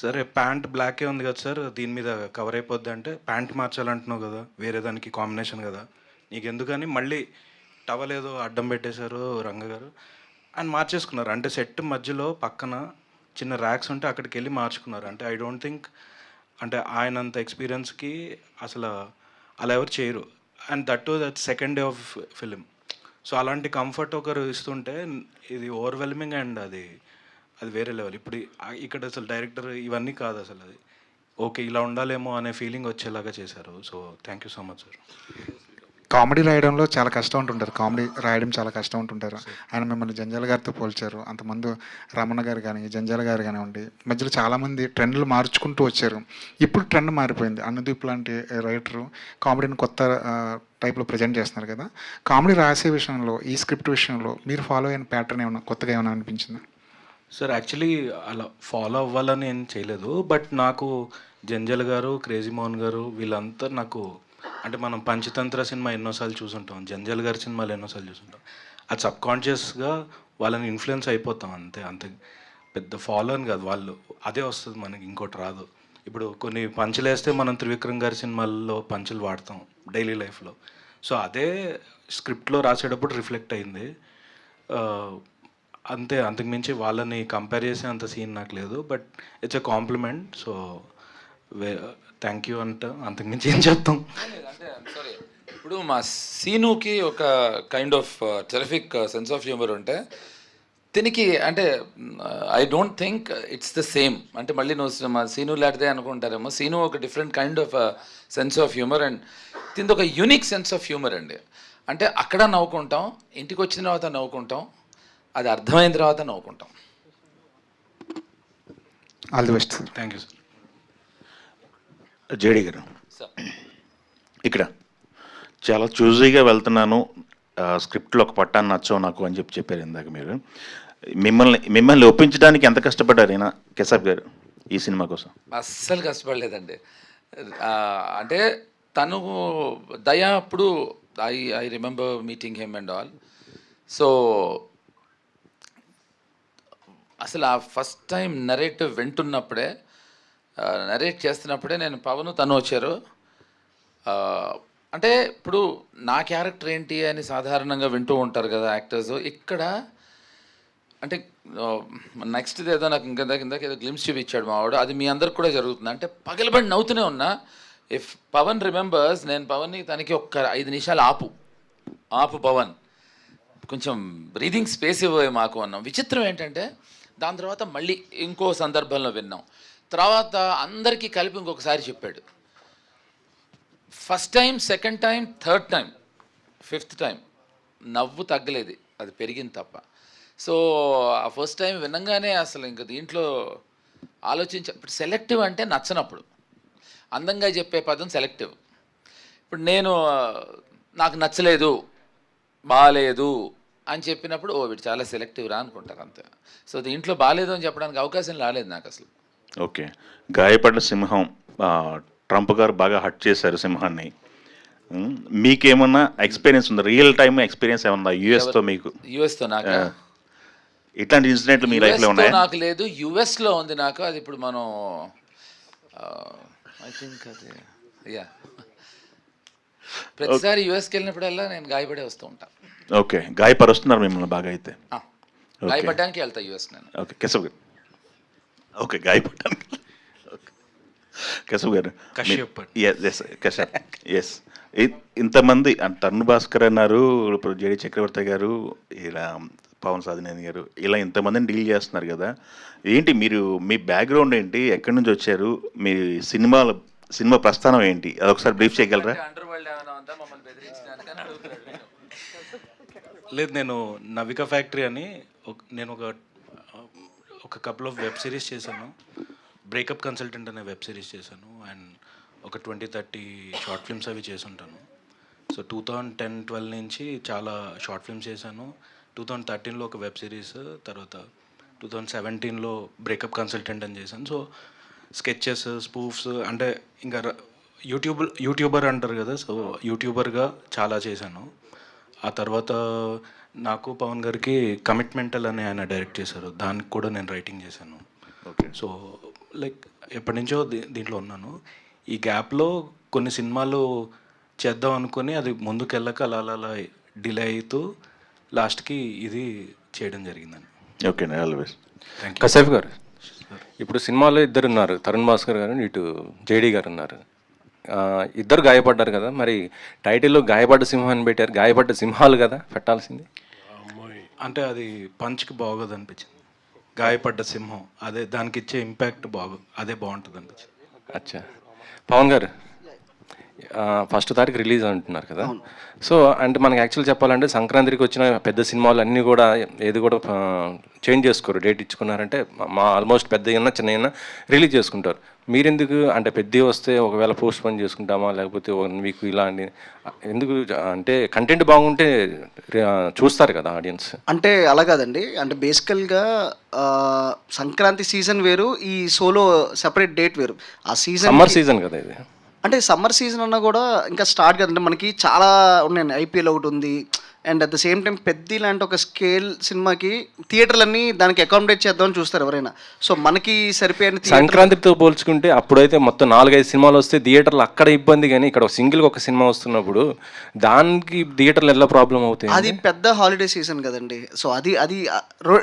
సరే ప్యాంట్ బ్లాకే ఉంది కదా సార్, దీని మీద కవర్ అయిపోద్ది అంటే, ప్యాంట్ మార్చాలంటున్నావు కదా, వేరే దానికి కాంబినేషన్ కదా నీకు ఎందుకని మళ్ళీ టవల్ ఏదో అడ్డం పెట్టేశారు రంగ గారు అని మార్చేసుకున్నారు. అంటే సెట్ మధ్యలో పక్కన చిన్న ర్యాక్స్ ఉంటే అక్కడికి వెళ్ళి మార్చుకున్నారు. అంటే ఐ డోంట్ థింక్ అంటే ఆయనంత ఎక్స్పీరియన్స్కి అసలు అలా ఎవరు చేయరు. And that second day of film. So అలాంటి కంఫర్ట్ ఒకరు ఇస్తుంటే ఇది ఓవర్వెల్మింగ్ అండ్ అది వేరే లెవెల్. ఇప్పుడు ఇక్కడ అసలు డైరెక్టర్ ఇవన్నీ కాదు, అసలు అది ఓకే ఇలా ఉండాలేమో అనే ఫీలింగ్ వచ్చేలాగా చేశారు. So thank you so much sir. Comedy రాయడంలో చాలా కష్టం ఉంటుంటారు, కామెడీ రాయడం చాలా కష్టం ఉంటుంటారు. ఆయన మిమ్మల్ని జంజాల గారితో పోల్చారు. అంతమంది రమణ గారు కానీ జంజాల గారు కానివ్వండి, మధ్యలో చాలామంది ట్రెండ్లు మార్చుకుంటూ వచ్చారు. ఇప్పుడు ట్రెండ్ మారిపోయింది. అనుదీప్ లాంటి రైటరు కామెడీని కొత్త టైప్లో ప్రజెంట్ చేస్తున్నారు కదా. కామెడీ రాసే విషయంలో, ఈ స్క్రిప్ట్ విషయంలో మీరు ఫాలో అయిన ప్యాటర్న్ ఏమైనా కొత్తగా ఏమైనా అనిపించిందా? సార్ యాక్చువల్లీ అలా ఫాలో అవ్వాలని ఏం చేయలేదు, బట్ నాకు జంజల్ గారు, క్రేజీ మోహన్ గారు వీళ్ళంతా నాకు అంటే మనం పంచతంత్ర సినిమా ఎన్నోసార్లు చూసుంటాం, జంజల్ గారి సినిమాలు ఎన్నోసార్లు చూసుంటాం. అది సబ్కాన్షియస్గా వాళ్ళని ఇన్ఫ్లుయెన్స్ అయిపోతాం అంతే. అంతే పెద్ద ఫాలో అని కాదు, వాళ్ళు అదే వస్తుంది మనకి, ఇంకోటి రాదు. ఇప్పుడు కొన్ని పంచులు వేస్తే మనం త్రివిక్రమ్ గారి సినిమాల్లో పంచులు వాడతాం డైలీ లైఫ్లో. సో అదే స్క్రిప్ట్లో రాసేటప్పుడు రిఫ్లెక్ట్ అయింది అంతే. అంతకుమించి వాళ్ళని కంపేర్ చేసే అంత సీన్ నాకు లేదు, but it's a compliment. So thank you అంట, అంతకుమించి ఏం చెప్తాం. అంటే సారీ, ఇప్పుడు మా సీనుకి ఒక kind of terrific sense of humour ఉంటే దీనికి అంటే I don't think it's the same. అంటే మళ్ళీ నువ్వు మా సీను లాంటిదే అనుకుంటారేమో. సీను ఒక different kind of sense of humour and దీనికి ఒక యూనిక్ సెన్స్ ఆఫ్ హ్యూమర్ అండి. అంటే అక్కడ నవ్వుకుంటాం, ఇంటికి వచ్చిన తర్వాత నవ్వుకుంటాం, అది అర్థమైన తర్వాత నవ్వుకుంటాం. All the best sir. Thank you sir. JD గారు, ఇక్కడ చాలా చూజీగా వెళ్తున్నాను, స్క్రిప్ట్లో ఒక పట్టాన్ని నచ్చవు నాకు అని చెప్పారు ఇందాక మీరు. మిమ్మల్ని ఒప్పించడానికి ఎంత కష్టపడ్డారు ఈయన కశ్యప్ గారు ఈ సినిమా కోసం? అస్సలు కష్టపడలేదండి. అంటే తను దయా అప్పుడు I remember meeting him and all. So అసలు ఆ ఫస్ట్ టైం నరేటివ్ వింటున్నప్పుడే, నరేట్ చేస్తున్నప్పుడే నేను పవన్ తను వచ్చారు. అంటే ఇప్పుడు నా క్యారెక్టర్ ఏంటి అని సాధారణంగా వింటూ ఉంటారు కదా యాక్టర్స్. ఇక్కడ అంటే నెక్స్ట్ ఏదో నాకు ఇందాక ఏదో గ్లిమ్స్ చూపించాడు మా వాడు, అది మీ అందరికి కూడా జరుగుతుంది. అంటే పగలబడి నవ్వుతూనే ఉన్నా. ఇఫ్ పవన్ రిమెంబర్స్, నేను పవన్ని తనకి ఒక్క 5 నిమిషాలు ఆపు పవన్, కొంచెం బ్రీదింగ్ స్పేస్ ఇవ్వే మాకు అన్నాం. విచిత్రం ఏంటంటే దాని తర్వాత మళ్ళీ ఇంకో సందర్భంలో విన్నాం. తర్వాత అందరికీ కలిపి ఇంకొకసారి చెప్పాడు. First time, second time, third time, fifth time నవ్వు తగ్గలేదు, అది పెరిగింది తప్ప. సో ఆ ఫస్ట్ టైం వినంగానే అసలు ఇంక దీంట్లో ఇప్పుడు సెలెక్టివ్ అంటే నచ్చనప్పుడు, అందంగా చెప్పే పదం సెలెక్టివ్. ఇప్పుడు నేను నాకు నచ్చలేదు, బాగాలేదు అని చెప్పినప్పుడు వీడు చాలా సెలెక్టివ్ రా అనుకుంటారు అంతే. సో దీంట్లో బాగాలేదు అని చెప్పడానికి అవకాశం రాలేదు నాకు అసలు. ఓకే, గాయపడ్డ సింహం, ట్రంప్ గారు బాగా హట్ చేశారు సింహాన్ని. మీకేమన్నా ఎక్స్పీరియన్స్ ఉందా, రియల్ టైమ్ ఎక్స్పీరియన్స్ ఏమన్నా యుఎస్తో మీకు? యుఎస్తో నాకు ఇట్లాంటి ఇన్సిడెంట్లు మీ లైఫ్లో ఉన్నాయి? నాకు లేదు, యుఎస్లో ఉంది నాకు. అది ఇప్పుడు మనం ఐ థింక్ అది ప్రతిసారి యుఎస్కి వెళ్ళినప్పుడల్లా నేను గాయపడే వస్తూ ఉంటాను. ఓకే, గాయపరుస్తున్నారు మిమ్మల్ని బాగా అయితే? గాయపడడానికి వెళ్తా యుఎస్ నేను. ఓకే కేశవ్ గారు. ఓకే, గాయపడడానికి. కేశవ్ గారు, కశ్యప్, ఎస్. ఇంతమంది తరుణ్ భాస్కర్ అన్నారు, ఇప్పుడు జేడి చక్రవర్తి గారు, ఇలా పవన్ సాధినేని గారు, ఇలా ఇంతమందిని డీల్ చేస్తున్నారు కదా. ఏంటి మీరు, మీ బ్యాక్గ్రౌండ్ ఏంటి, ఎక్కడి నుంచి వచ్చారు, మీ సినిమా ప్రస్థానం ఏంటి, అదొకసారి బ్రీఫ్ చేయగలరా? లేదు, నేను నవిక ఫ్యాక్టరీ అని నేను ఒక కపుల్ ఆఫ్ వెబ్ సిరీస్ చేశాను. బ్రేకప్ కన్సల్టెంట్ అనే వెబ్ సిరీస్ చేశాను. అండ్ ఒక 20-30 షార్ట్ ఫిల్మ్స్ అవి చేసుంటాను. సో 2010-12 నుంచి చాలా షార్ట్ ఫిల్మ్స్ చేశాను. 2013లో ఒక వెబ్ సిరీస్, తర్వాత 2017లో బ్రేకప్ కన్సల్టెంట్ అని చేశాను. సో స్కెచెస్, స్పూఫ్స్, అంటే ఇంకా యూట్యూబర్ అంటారు కదా, సో యూట్యూబర్గా చాలా చేశాను. ఆ తర్వాత నాకు పవన్ గారికి కమిట్మెంటల్ అని ఆయన డైరెక్ట్ చేశారు, దానికి కూడా నేను రైటింగ్ చేశాను. ఓకే. సో లైక్ ఎప్పటి నుంచో దీంట్లో ఉన్నాను. ఈ గ్యాప్లో కొన్ని సినిమాలు చేద్దాం అనుకుని అది ముందుకు వెళ్ళక అలా అలా డిలే అవుతూ లాస్ట్కి ఇది చేయడం జరిగిందండి. Okay, always. Thank you. Kashyap గారు, ఇప్పుడు సినిమాలో ఇద్దరు ఉన్నారు, తరుణ్ భాస్కర్ గారు, ఇటు జేడీ గారు ఉన్నారు. ఇద్దరు గాయపడ్డారు కదా, మరి టైటిల్లో గాయపడ్డ సింహాన్ని పెట్టారు. గాయపడ్డ సింహాలు కదా పెట్టాల్సింది. అంటే అది పంచ్కి బాగోదు అనిపించింది. గాయపడ్డ సింహం, అదే దానికి ఇచ్చే ఇంపాక్ట్ అదే బాగుంటుంది అనిపించింది. అచ్చా, పవన్ గారు ఫస్ట్ తారీఖు రిలీజ్ అంటున్నారు కదా. సో అంటే మనకి యాక్చువల్ చెప్పాలంటే సంక్రాంతికి వచ్చిన పెద్ద సినిమాలు అన్నీ కూడా ఏది కూడా చేంజ్ చేసుకోరు, డేట్ ఇచ్చుకున్నారంటే మా ఆల్మోస్ట్ పెద్ద అయినా చిన్న అయినా రిలీజ్ చేసుకుంటారు. మీరెందుకు అంటే పెద్ద వస్తే ఒకవేళ పోస్ట్ పోన్ చేసుకుంటామా, లేకపోతే 1 వీక్ ఇలా అని ఎందుకు? అంటే కంటెంట్ బాగుంటే చూస్తారు కదా ఆడియన్స్. అంటే అలా కాదండి, అంటే బేసికల్గా సంక్రాంతి సీజన్ వేరు, ఈ సోలో సెపరేట్ డేట్ వేరు. ఆ సీజన్ సమ్మర్ సీజన్ కదా ఇది. అంటే సమ్మర్ సీజన్ అన్నా కూడా ఇంకా స్టార్ట్ కదంటే మనకి చాలా ఉన్నాయి. ఐపీఎల్ ఒకటి ఉంది, and at the same time పెద్ద లాంటి ఒక స్కేల్ సినిమాకి థియేటర్లన్నీ దానికి అకామిడేట్ చేద్దామని చూస్తారు ఎవరైనా. సో మనకి సరిపోయిన సంక్రాంతితో పోల్చుకుంటే అప్పుడైతే మొత్తం 4-5 సినిమాలు వస్తే థియేటర్లు అక్కడ ఇబ్బంది, కానీ ఇక్కడ సింగిల్గా ఒక సినిమా వస్తున్నప్పుడు దానికి థియేటర్లు ఎలా ప్రాబ్లం అవుతాయి? అది పెద్ద హాలిడే సీజన్ కదండి. సో అది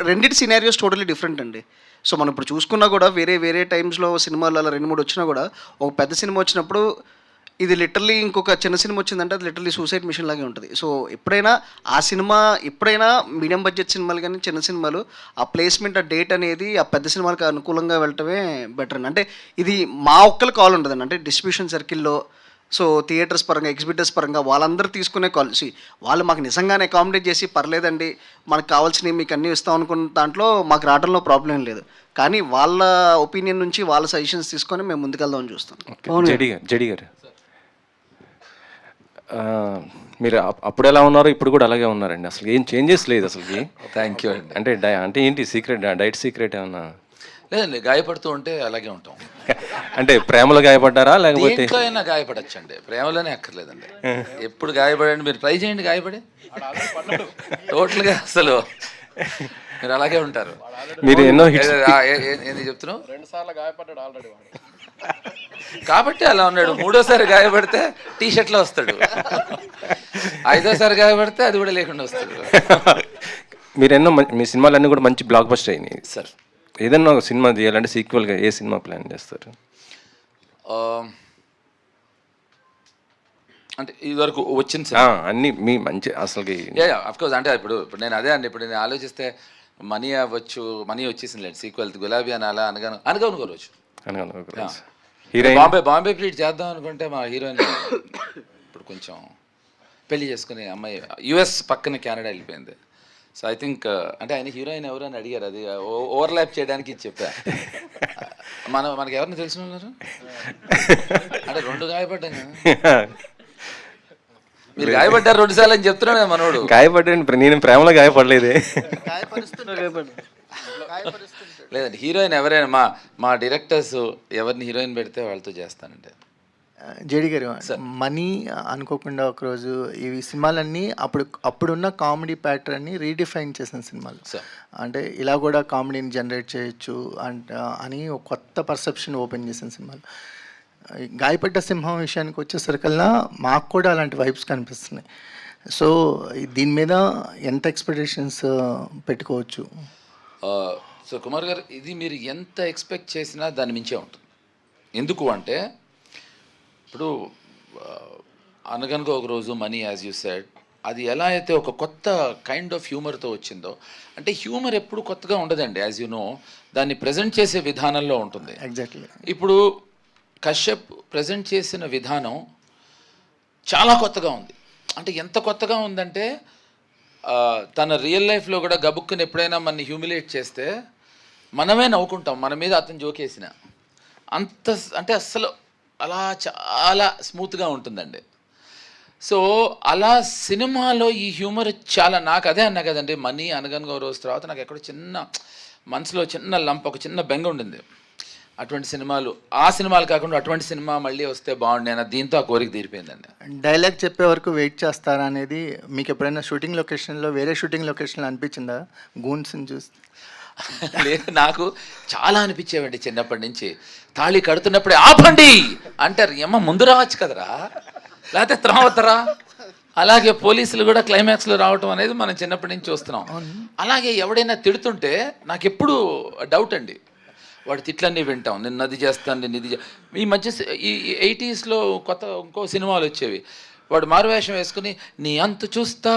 రెండింటి సినారియోస్ టోటలీ డిఫరెంట్ అండి. సో మనం ఇప్పుడు చూసుకున్నా కూడా వేరే టైమ్స్లో సినిమాలు అలా 2-3 వచ్చినా కూడా ఒక పెద్ద సినిమా వచ్చినప్పుడు ఇది లిటరల్లీ ఇంకొక చిన్న సినిమా వచ్చిందంటే అది లిటరల్లీ సూసైడ్ మిషన్ లాగే ఉంటుంది. సో ఎప్పుడైనా ఆ సినిమా, ఎప్పుడైనా మీడియం బడ్జెట్ సినిమాలు కానీ చిన్న సినిమాలు ఆ ప్లేస్మెంట్, ఆ డేట్ అనేది ఆ పెద్ద సినిమాలకు అనుకూలంగా వెళ్ళటమే బెటర్ అండి. అంటే ఇది మా ఒక్కరికి కాల్ ఉంటుందండి, అంటే డిస్ట్రిబ్యూషన్ సర్కిల్లో, సో థియేటర్స్ పరంగా, ఎగ్జిబిటర్స్ పరంగా వాళ్ళందరూ తీసుకునే కాల్సి వాళ్ళు మాకు నిజంగానే అకామిడేట్ చేసి పర్లేదండి మనకు కావాల్సినవి మీకు అన్నీ ఇస్తాం అనుకున్న దాంట్లో మాకు రావడంలో ప్రాబ్లం లేదు. కానీ వాళ్ళ ఒపీనియన్ నుంచి వాళ్ళ సజెషన్స్ తీసుకొని మేము ముందుకెళ్దామని చూస్తాం. జడి గారు, మీరు అప్పుడు ఎలా ఉన్నారో ఇప్పుడు కూడా అలాగే ఉన్నారండి, అసలు ఏం చేంజెస్ లేదు అసలుకి. థ్యాంక్ యూ అండి. అంటే ఏంటి సీక్రెట్, డైట్ సీక్రెట్ ఏమన్నా? లేదండి, గాయపడుతూ ఉంటే అలాగే ఉంటాం. అంటే ప్రేమలో గాయపడ్డారా, లేకపోతే దేంట్లో అయినా గాయపడచ్చు అండి, ప్రేమలోనే అక్కర్లేదండి. ఎప్పుడు గాయపడండి, మీరు ట్రై చేయండి, గాయపడే టోటల్గా అసలు మీరు అలాగే ఉంటారు. మీరు ఎన్నో హిట్స్ ఏంది చెప్తున్నావు? 2 సార్లు గాయపడ్డాడు ఆల్రెడీ కాబట్టి అలా ఉన్నాడు. 3వసారి గాయపడితే టీ షర్ట్లో వస్తాడు, 5వసారి గాయపడితే అది కూడా లేకుండా వస్తాడు. మీరు ఎన్నో మీ సినిమాలు అన్నీ కూడా మంచి బ్లాక్ బస్టర్ అయినాయి సార్. ఏదన్నా ఒక సినిమా తీయాలంటే సీక్వెల్గా ఏ సినిమా ప్లాన్ చేస్తారు? అంటే ఇది వరకు వచ్చింది సార్ అన్నీ మీ మంచి అసలుకి అఫ్కోర్స్. అంటే ఇప్పుడు నేను అదే అండి, ఇప్పుడు నేను ఆలోచిస్తే మనీ అవ్వచ్చు, మనీ వచ్చేసింది లేదు సీక్వెల్ గులాబీ అని అలా అనగాను రోజు హీరోయిన్ బాంబే ప్లీట్ చేద్దాం అనుకుంటే మా హీరోయిన్ ఇప్పుడు కొంచెం పెళ్లి చేసుకునే అమ్మాయి యుఎస్ పక్కన కెనడా వెళ్ళిపోయింది. సో ఐ థింక్ అంటే ఆయన హీరోయిన్ ఎవరు అని అడిగారు, అది ఓవర్లాప్ చేయడానికి చెప్పా. మనకి ఎవరిని తెలిసిన ఉన్నారు అంటే 2 గాయపడ్డాం కదా. మీరు గాయపడ్డారు 2 సార్లు అని చెప్తున్నాడు మనోడు. గాయపడ్డాను, నేను ప్రేమలో గాయపడలేదే. లేదండి, హీరోయిన్ ఎవరైనా మా డైరెక్టర్స్ ఎవరిని హీరోయిన్ పెడితే వాళ్ళతో చేస్తానండి. జేడి గారు, మనీ అనుకోకుండా ఒకరోజు ఇవి సినిమాలన్నీ అప్పుడున్న కామెడీ ప్యాటర్న్ని రీడిఫైన్ చేసిన సినిమాలు. అంటే ఇలా కూడా కామెడీని జనరేట్ చేయొచ్చు అని ఒక కొత్త పర్సెప్షన్ ఓపెన్ చేసిన సినిమాలు. గాయపడ్డ సింహం విషయానికి వచ్చేసరికల్లా మాకు కూడా అలాంటి వైబ్స్ కనిపిస్తున్నాయి. సో దీని మీద ఎంత ఎక్స్పెక్టేషన్స్ పెట్టుకోవచ్చు? సో కుమార్ గారు, ఇది మీరు ఎంత ఎక్స్పెక్ట్ చేసినా దాని మించే ఉంటుంది. ఎందుకు అంటే ఇప్పుడు అనగనగా ఒక రోజు మనీ యాజ్ యూ సెడ్, అది ఎలా అయితే ఒక కొత్త కైండ్ ఆఫ్ హ్యూమర్తో వచ్చిందో, అంటే హ్యూమర్ ఎప్పుడు కొత్తగా ఉండదండి, యాజ్ యూ నో, దాన్ని ప్రజెంట్ చేసే విధానంలో ఉంటుంది. ఎగ్జాక్ట్లీ. ఇప్పుడు కశ్యప్ ప్రజెంట్ చేసిన విధానం చాలా కొత్తగా ఉంది. అంటే ఎంత కొత్తగా ఉందంటే తన రియల్ లైఫ్లో కూడా గబుక్కుని ఎప్పుడైనా మనని హ్యూమిలేట్ చేస్తే మనమే నవ్వుకుంటాం, మన మీద అతను జోకేసిన అంత. అంటే అస్సలు అలా చాలా స్మూత్గా ఉంటుందండి. సో అలా సినిమాలో ఈ హ్యూమర్ చాలా, నాకు అదే అన్నా కదండి, మనీ అనగనగా రోజు తర్వాత నాకు ఎక్కడో చిన్న మనసులో చిన్న లంప్, ఒక చిన్న బెంగ ఉండింది. అటువంటి సినిమాలు, ఆ సినిమాలు కాకుండా అటువంటి సినిమా మళ్ళీ వస్తే బాగుండే అని, దీంతో ఆ కోరిక తీరిపోయిందండి. డైలాగ్ చెప్పే వరకు వెయిట్ చేస్తారా అనేది మీకు ఎప్పుడైనా షూటింగ్ లొకేషన్లో, వేరే షూటింగ్ లొకేషన్లో అనిపించిందా గూన్స్ని చూస్తే? లేదు, నాకు చాలా అనిపించేవండి చిన్నప్పటి నుంచి. తాళి కడుతున్నప్పుడే ఆపండి అంటారు, ఏమో ముందు రావచ్చు కదరా, లేకపోతే త్రావతరా. అలాగే పోలీసులు కూడా క్లైమాక్స్లో రావటం అనేది మనం చిన్నప్పటి నుంచి చూస్తున్నాం. అలాగే ఎవడైనా తిడుతుంటే నాకు ఎప్పుడు డౌట్ అండి, వాడి తిట్లన్నీ వింటాం, నేను అది చేస్తాను, నేను ఇది ఈ మధ్య ఈ 80sలో కొత్త ఇంకో సినిమాలు వచ్చేవి, వాడు మారువేషం వేసుకుని నీ అంతు చూస్తా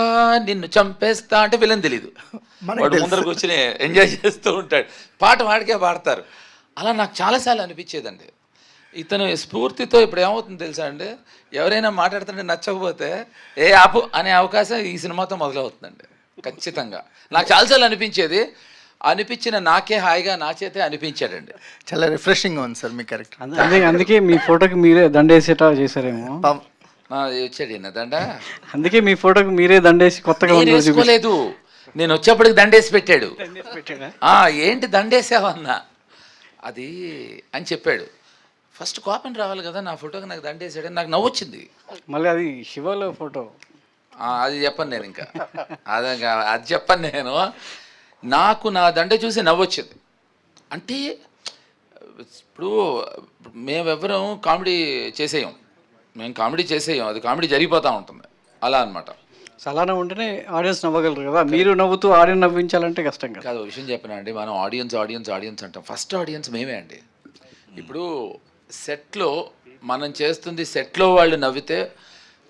నిన్ను చంపేస్తా అంటే విలన్ తెలీదు, వాడు ముందర కూర్చుని ఎంజాయ్ చేస్తూ ఉంటాడు, పాట వాడికే పాడతారు. అలా నాకు చాలాసార్లు అనిపించేదండి. ఇతను స్ఫూర్తితో ఇప్పుడు ఏమవుతుందో తెలుసా అండి, ఎవరైనా మాట్లాడుతుంటే నచ్చకపోతే ఏ ఆపు అనే అవకాశం ఈ సినిమాతో మొదలవుతుందండి ఖచ్చితంగా. నాకు చాలాసార్లు అనిపించిన నాకే హాయిగా నా చేతే అనిపించాడండి. చాలా రిఫ్రెషింగ్గా ఉంది సార్ మీ క్యారెక్టర్. అందుకే మీ ఫోటోకి మీరే దండేసేటా చేశారేమో. వచ్చాడు దండ, అందుకే మీ ఫోటోకి మీరే దండేసి కొత్తగా వేసుకోలేదు, నేను వచ్చేప్పటికి దండేసి పెట్టాడు. ఏంటి దండేసావన్నా అది అని చెప్పాడు. ఫస్ట్ కోపం రావాలి కదా, నా ఫోటోకి నాకు దండేసాడు, నాకు నవ్వొచ్చింది. మళ్ళీ అది శివలో ఫోటో, అది చెప్పను నేను, ఇంకా అది చెప్పను నేను. నాకు నా దండ చూసి నవ్వొచ్చింది. అంటే ఇప్పుడు మేమెవ్వరం కామెడీ చేసేయం, మేము కామెడీ చేసేయం, అది కామెడీ జరిగిపోతూ ఉంటుంది అలా అనమాట. అలానే ఉంటేనే ఆడియన్స్ నవ్వగలరు కదా, మీరు నవ్వుతూ ఆడియన్స్ నవ్వించాలంటే కష్టం కదా. కాదు, విషయం చెప్పినా అండి, మనం ఆడియన్స్ అంటాం, ఫస్ట్ ఆడియన్స్ మేమే అండి. ఇప్పుడు సెట్లో మనం చేస్తుంది, సెట్లో వాళ్ళు నవ్వితే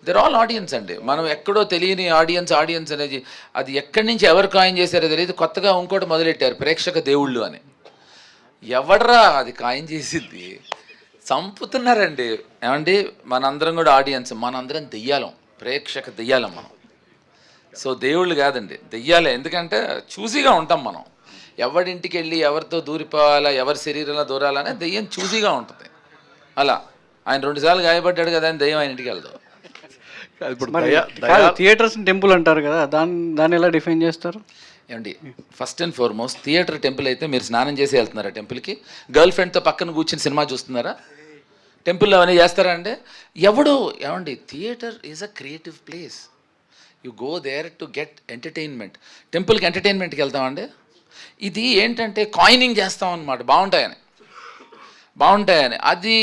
దెర్ ఆల్ ఆడియన్స్ అండి. మనం ఎక్కడో తెలియని ఆడియన్స్ అనేది, అది ఎక్కడి నుంచి ఎవరు కాయిన్ చేశారో తెలియదు, కొత్తగా ఇంకోటి మొదలెట్టారు ప్రేక్షక దేవుళ్ళు అని. ఎవడరా అది కాయిన్ చేసింది, చంపుతున్నారండి. ఏమండి, మనందరం కూడా ఆడియన్స్, మనందరం దెయ్యాలం, ప్రేక్షక దెయ్యాలం మనం. సో దేవుళ్ళు కాదండి, దెయ్యాలే. ఎందుకంటే చూసిగా ఉంటాం మనం, ఎవరింటికి వెళ్ళి ఎవరితో దూరిపోవాలా, ఎవరి శరీరంలో దూరాలనే దెయ్యం చూసిగా ఉంటుంది. అలా ఆయన 2 సార్లు గాయపడ్డాడు కదా అని దెయ్యం ఆయన ఇంటికి వెళ్దాం. థియేటర్స్ టెంపుల్ అంటారు కదా, దాన్ని ఎలా డిఫైన్ చేస్తారు? ఏమండి, first and foremost theatre temple అయితే మీరు స్నానం చేసి వెళ్తున్నారా టెంపుల్కి? గర్ల్ ఫ్రెండ్తో పక్కన కూర్చొని సినిమా చూస్తున్నారా? టెంపుల్లో అవన్నీ చేస్తారా అండి? ఏమండి, theatre is a creative place, you go there to get entertainment. టెంపుల్కి ఎంటర్టైన్మెంట్కి వెళ్తామండి. ఇది ఏంటంటే కాయినింగ్ చేస్తాం అన్నమాట, బాగుంటాయని అది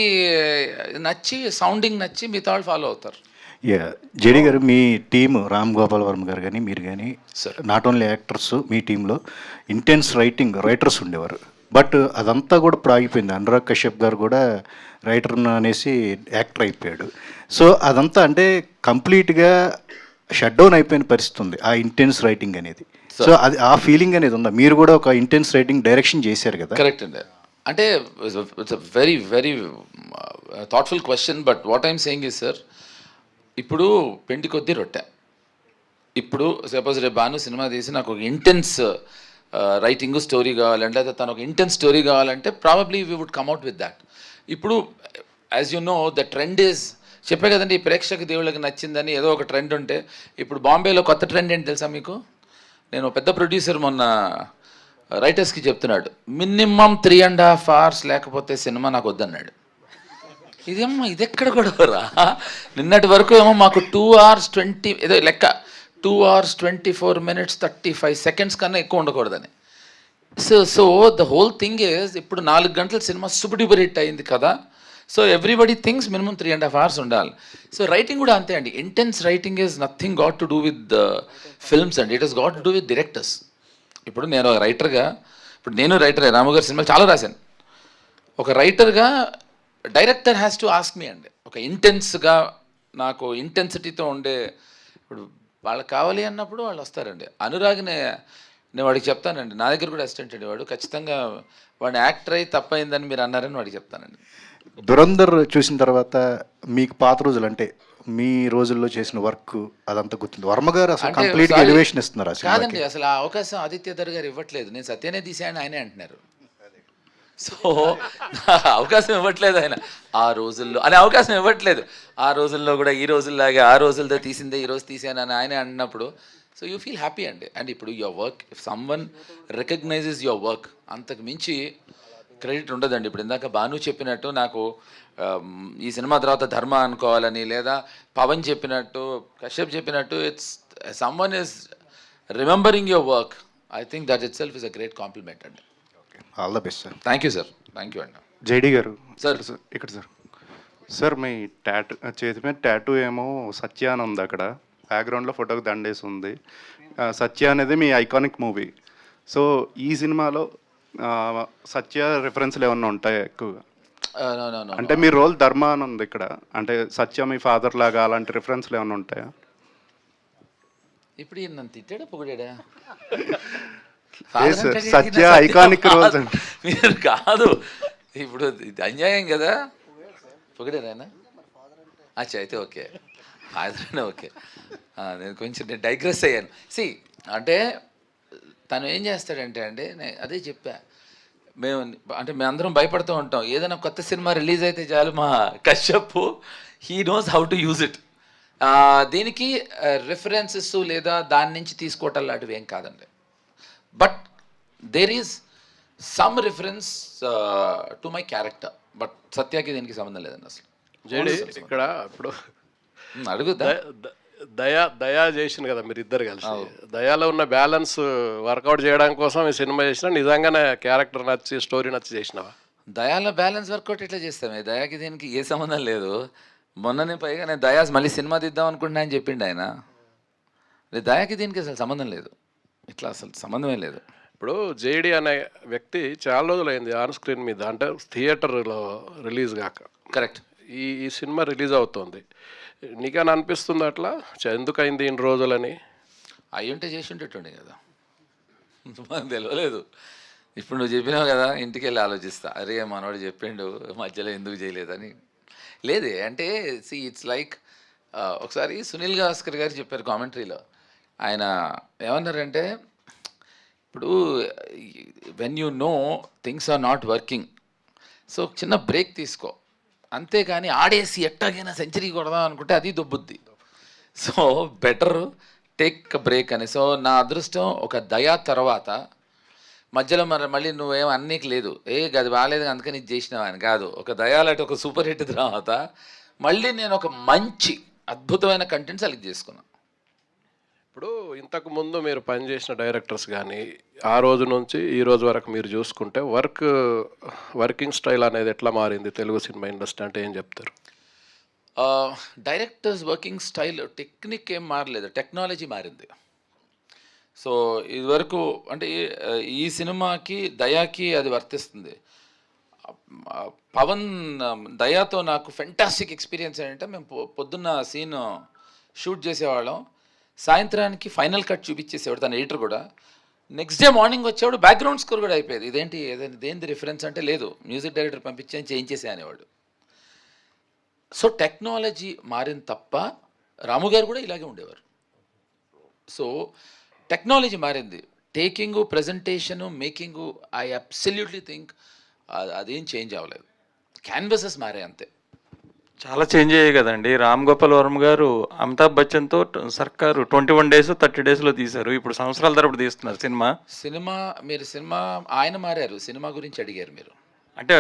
నచ్చి సౌండింగ్ నచ్చి మిగతా వాళ్ళు ఫాలో అవుతారు. జేడి గారు, మీ టీము రామ్ గోపాల్ వర్మ గారు కానీ మీరు కానీ నాట్ ఓన్లీ యాక్టర్స్, మీ టీంలో ఇంటెన్స్ రైటర్స్ ఉండేవారు. బట్ అదంతా కూడా ఇప్పుడు ఆగిపోయింది. అనురాగ్ కశ్యప్ గారు కూడా రైటర్ అనేసి యాక్టర్ అయిపోయాడు. సో అదంతా అంటే కంప్లీట్గా షట్ డౌన్ అయిపోయిన పరిస్థితి ఉంది ఆ ఇంటెన్స్ రైటింగ్ అనేది. సో అది ఆ ఫీలింగ్ అనేది ఉందా? మీరు కూడా ఒక ఇంటెన్స్ రైటింగ్ డైరెక్షన్ చేశారు కదా. కరెక్ట్ అండి. అంటే it's a very very thoughtful question. But what I'm saying is sir, ఇప్పుడు పెండి కొద్దీ రొట్టె. ఇప్పుడు సపోజ్ రేపు బాను సినిమా తీసి నాకు ఒక ఇంటెన్స్ రైటింగ్ స్టోరీ కావాలంటే, లేదా తను ఒక ఇంటెన్స్ స్టోరీ కావాలంటే probably we would come at with that. ఇప్పుడు as you know the trend is, చెప్పే కదండి, ప్రేక్షక దేవుళ్ళకి నచ్చిందని ఏదో ఒక ట్రెండ్ ఉంటే, ఇప్పుడు బాంబేలో కొత్త ట్రెండ్ ఏంటి తెలుసా మీకు? నేను పెద్ద ప్రొడ్యూసర్ మొన్న రైటర్స్కి చెప్తున్నాడు, మినిమం 3.5 hours లేకపోతే సినిమా నాకు వద్దన్నాడు. ఇదేమ్మా ఇది ఎక్కడ కూడా రా, నిన్నటి వరకు ఏమో మాకు 2 hours 20 ఏదో లెక్క 2 hours 24 minutes 35 seconds కన్నా ఎక్కువ ఉండకూడదని. So the whole thing is, ఇప్పుడు 4 గంటల సినిమా సూపర్ డూపర్ హిట్ అయింది కదా, so everybody things minimum 3.5 hours ఉండాలి. సో రైటింగ్ కూడా అంతే అండి. Intense writing is nothing got to do with films అండి, it is got to do with directors. ఇప్పుడు నేను ఒక రైటర్గా, ఇప్పుడు నేను రైటర్, రాము గారి సినిమాలు చాలా రాశాను. ఒక రైటర్గా director has to ask me అండి, ఒక ఇంటెన్స్గా నాకు ఇంటెన్సిటీతో ఉండే, ఇప్పుడు వాళ్ళకి కావాలి అన్నప్పుడు వాళ్ళు వస్తారండి. అనురాగ్నే నేను వాడికి చెప్తానండి, నా దగ్గర కూడా అసిస్టెంట్ అండి వాడు, ఖచ్చితంగా వాడిని యాక్టర్ అయి తప్పైందని మీరు అన్నారని వాడికి చెప్తానండి. దురంధర్ చూసిన తర్వాత మీకు పాత రోజులు అంటే మీ రోజుల్లో చేసిన వర్క్ అదంతా గుర్తుంది. వర్మ గారు అసలు కంప్లీట్గా ఎలివేషన్ ఇస్తున్నారు ఆ సినిమాకి. కాదండి, అసలు ఆ అవకాశం ఆదిత్యధర్ గారు ఇవ్వట్లేదు, నేను సత్యనే తీసాను ఆయనే అంటున్నారు. సో అవకాశం ఇవ్వట్లేదు ఆయన, ఆ రోజుల్లో అనే అవకాశం ఇవ్వట్లేదు. ఆ రోజుల్లో కూడా ఈ రోజుల్లాగే ఆ రోజులతో తీసిందే ఈరోజు తీసాను అని ఆయనే అన్నప్పుడు, సో యూ ఫీల్ హ్యాపీ అండి. అండ్ ఇప్పుడు your work, if someone recognizes your work, అంతకు మించి క్రెడిట్ ఉండదండి. ఇప్పుడు ఇందాక భాను చెప్పినట్టు నాకు ఈ సినిమా తర్వాత ధర్మ అనుకోవాలని, లేదా పవన్ చెప్పినట్టు, కశ్యప్ చెప్పినట్టు, it's someone is remembering your work. I think that itself is a great compliment అండి. All the best sir. Thank you sir. Thank you అండి. జేడి గారు సార్, ఇక్కడ సార్, సార్ మీ చేతి మీద టాటూ ఏమో సత్య అని ఉంది, అక్కడ బ్యాక్గ్రౌండ్లో ఫోటోకి దండేసి ఉంది. సత్య అనేది మీ ఐకానిక్ మూవీ. సో ఈ సినిమాలో సత్య రిఫరెన్స్లు ఏమన్నా ఉంటాయా ఎక్కువగా? అంటే మీ రోల్ ధర్మ అని ఉంది ఇక్కడ, అంటే సత్య మీ ఫాదర్ లాగా అలాంటి రిఫరెన్స్లు ఏమన్నా ఉంటాయా? ఇప్పుడు నన్ను తిట్టాడా పొగిడా? సత్య ఐకానిక్ రోల్స్ అంటే మీరు కాదు, ఇప్పుడు ఇది అన్యాయం కదా, పొగిడారా? అచ్చా, అయితే ఓకే, ఫాదర్ ఓకే. నేను కొంచెం డైగ్రెస్ అయ్యాను. సి అంటే తను ఏం చేస్తాడంటే అండి, నేను అదే చెప్పా, మేమందరం భయపడుతూ ఉంటాం, ఏదైనా కొత్త సినిమా రిలీజ్ అయితే చాలు మా Kashyap he knows how to use it. దీనికి రిఫరెన్సెస్ లేదా దాని నుంచి తీసుకోవటం లాంటివి ఏం కాదండి. But there is some reference to my character, but సత్యాకి దీనికి సంబంధం లేదండి అసలు. ఇక్కడ ఇప్పుడు అడుగుతా, దయా చేసిన కదా మీరు ఇద్దరు కలిసి, దయాలో ఉన్న బ్యాలెన్స్ వర్కౌట్ చేయడం కోసం ఈ సినిమా చేసిన, నిజంగానే క్యారెక్టర్ నచ్చి స్టోరీ నచ్చి చేసినావా? దయాలో బ్యాలెన్స్ వర్కౌట్ ఎట్లా చేస్తామే, దయాకి దీనికి ఏ సంబంధం లేదు. మొన్ననే పైగా నేను దయా మళ్ళీ సినిమా తీద్దాం అనుకుంటున్నా అని చెప్పిండు ఆయన. దయాకి దీనికి అసలు సంబంధం లేదు, ఇట్లా అసలు సంబంధమే లేదు. ఇప్పుడు జేడి అనే వ్యక్తి చాలా రోజులైంది ఆన్ స్క్రీన్ మీద, అంటే థియేటర్లో రిలీజ్ కాక. కరెక్ట్. ఈ సినిమా రిలీజ్ అవుతుంది, నీకని అనిపిస్తుంది అట్లా ఎందుకు అయింది ఇన్ని రోజులని? అయ్యుంటే చేసి ఉంటేటుండే కదా, మాకు తెలియలేదు. ఇప్పుడు నువ్వు చెప్పినావు కదా, ఇంటికి వెళ్ళి ఆలోచిస్తా, అరే మనవాడు చెప్పిండు మధ్యలో ఎందుకు చేయలేదని. లేదే అంటే సి ఇట్స్ లైక్, ఒకసారి సునీల్ గవాస్కర్ గారు చెప్పారు కామెంటరీలో, ఆయన ఏమన్నారంటే, ఇప్పుడు when you know things are not working, so చిన్న బ్రేక్ తీసుకో, అంతేగాని ఆడేసి ఎట్టాగైనా సెంచరీ కొడదాం అనుకుంటే అది దొబ్బుద్ది. సో బెటర్ టేక్ బ్రేక్ అని. సో నా అదృష్టం ఒక దయా తర్వాత మధ్యలో మళ్ళీ నువ్వేం అన్నీకి లేదు, అది బాగాలేదు అందుకని ఇది చేసినావా అని కాదు, ఒక దయాలంటే ఒక సూపర్ హిట్ తర్వాత మళ్ళీ నేను ఒక మంచి అద్భుతమైన కంటెంట్ సెలెక్ట్ చేసుకున్నాను. ఇప్పుడు ఇంతకు ముందు మీరు పనిచేసిన డైరెక్టర్స్ కానీ ఆ రోజు నుంచి ఈ రోజు వరకు మీరు చూసుకుంటే వర్కింగ్ స్టైల్ అనేది ఎట్లా మారింది తెలుగు సినిమా ఇండస్ట్రీ అంటే ఏం చెప్తారు? డైరెక్టర్స్ వర్కింగ్ స్టైల్ టెక్నిక్ ఏం మారలేదు, టెక్నాలజీ మారింది. సో ఇదివరకు అంటే ఈ సినిమాకి దయాకి అది వర్తిస్తుంది. పవన్ దయాతో నాకు ఫెంటాస్టిక్ ఎక్స్పీరియన్స్ ఏంటంటే మేము పొద్దున్న సీన్ షూట్ చేసేవాళ్ళం, సాయంత్రానికి ఫైనల్ కట్ చూపించేసేవాడు తన ఎడిటర్ కూడా. నెక్స్ట్ డే మార్నింగ్ వచ్చేవాడు బ్యాక్గ్రౌండ్ స్కోర్ కూడా అయిపోయేది. ఇదేంటి దేంది రిఫరెన్స్ అంటే లేదు, మ్యూజిక్ డైరెక్టర్ పంపించాను చేయించేసే అనేవాడు. సో టెక్నాలజీ మారింది తప్ప రాము గారు కూడా ఇలాగే ఉండేవారు. సో టెక్నాలజీ మారింది, taking, presentation, making, I absolutely think అదేం చేంజ్ అవ్వలేదు, క్యాన్వసెస్ మారాయి అంతే. చాలా చేంజ్ అయ్యాయి కదండి. రామ్ గోపాల్ వర్మ గారు అమితాబ్ బచ్చన్తో సర్కారు 21 days 30 daysలో తీశారు, ఇప్పుడు సంవత్సరాల తరపుడు తీస్తున్నారు సినిమా ఆయన మారారు, సినిమా గురించి అడిగారు మీరు అంటే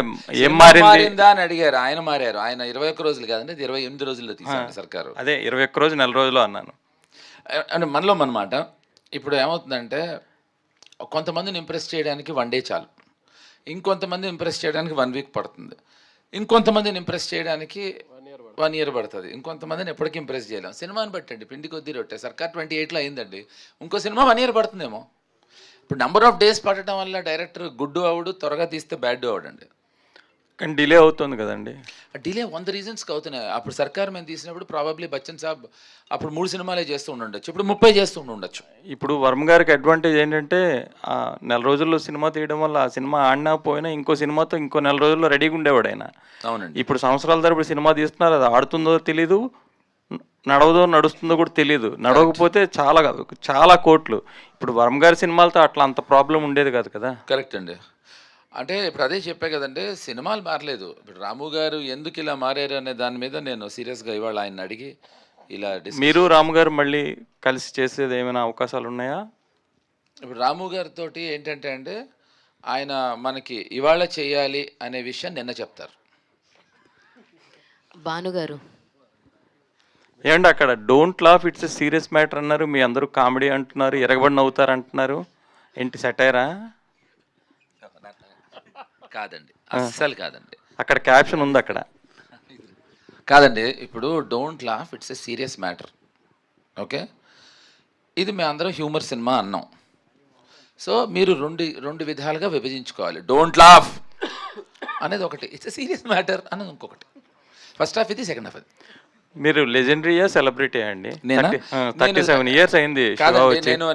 ఏం మారిందా అని అడిగారు. ఆయన మారారు, ఆయన 21 రోజులు కాదండి, 28 రోజుల్లో తీశారు సర్కారు. అదే 21 రోజు నెల రోజులు అన్నాను అంటే మనలో అన్నమాట. ఇప్పుడు ఏమవుతుందంటే కొంతమందిని ఇంప్రెస్ చేయడానికి 1 day చాలు, ఇంకొంతమందిని ఇంప్రెస్ చేయడానికి 1 week పడుతుంది, ఇంకొంతమందిని ఇంప్రెస్ చేయడానికి 1 year పడుతుంది, ఇంకొంతమందిని ఎప్పటికీ ఇంప్రెస్ చేయలేం. సినిమాని బట్టండి, పిండి కొద్దీ రొట్టె. సర్కార్ 28లో అయిందండి, ఇంకో సినిమా 1 year పడుతుందేమో. ఇప్పుడు నెంబర్ ఆఫ్ డేస్ పడటం వల్ల డైరెక్టర్ గుడ్డు అవడు, త్వరగా తీస్తే బ్యాడ్ అవడండి. కానీ డిలే అవుతుంది కదండి. డిలే 100 reasonsకి అవుతున్నాయి. అప్పుడు సర్కార్ మేము తీసినప్పుడు ప్రాబబ్లీ బచ్చన్ సాబ్ అప్పుడు 3 సినిమాలే చేస్తూ ఉండొచ్చు, ఇప్పుడు 30 చేస్తూ ఉండొచ్చు. ఇప్పుడు వర్మ గారికి అడ్వాంటేజ్ ఏంటంటే నెల రోజుల్లో సినిమా తీయడం వల్ల ఆ సినిమా ఆడినా పోయినా ఇంకో సినిమాతో ఇంకో నెల రోజుల్లో రెడీగా ఉండేవాడు ఆయన. అవునండి. ఇప్పుడు సంవత్సరాల తరపుడు సినిమా తీస్తున్నారు, అది ఆడుతుందో తెలీదు, నడుస్తుందో కూడా తెలియదు. నడవకపోతే చాలా కోట్లు. ఇప్పుడు వర్మ గారి సినిమాలతో అట్లా అంత ప్రాబ్లం ఉండేది కాదు కదా. కరెక్ట్ అండి. అంటే ఇప్పుడు అదే చెప్పే కదండి, సినిమాలు మారలేదు. ఇప్పుడు రాము గారు ఎందుకు ఇలా మారారు అనే దాని మీద నేను సీరియస్గా ఇవాళ ఆయన అడిగి ఇలా మీరు రాము గారు మళ్ళీ కలిసి చేసేది ఏమైనా అవకాశాలు ఉన్నాయా? ఇప్పుడు రాము గారితో ఏంటంటే అండి, ఆయన మనకి ఇవాళ చేయాలి అనే విషయం నిన్న చెప్తారు. భానుగారు ఏమండి అక్కడ don't laugh it's a serious matter అన్నారు, మీ అందరూ కామెడీ అంటున్నారు, ఎరగబడి నవ్వుతారు అంటున్నారు, ఏంటి సెటైరా? కాదండి, అస్సలు కాదండి. అక్కడ క్యాప్షన్ ఉంది అక్కడ. కాదండి, ఇప్పుడు don't laugh it's a serious matter, okay? ఇది మేము అందరం హ్యూమర్ సినిమా అన్నాం. సో మీరు రెండు విధాలుగా విభజించుకోవాలి. డోంట్ లాఫ్ అనేది ఒకటి, ఇట్స్ ఎ సీరియస్ మ్యాటర్ అనేది ఇంకొకటి. ఫస్ట్ హాఫ్ ఇది, సెకండ్ హాఫ్ ఇది. మీరు లెజెండరీయా సెలబ్రిటీ అండి? 37 years అయింది.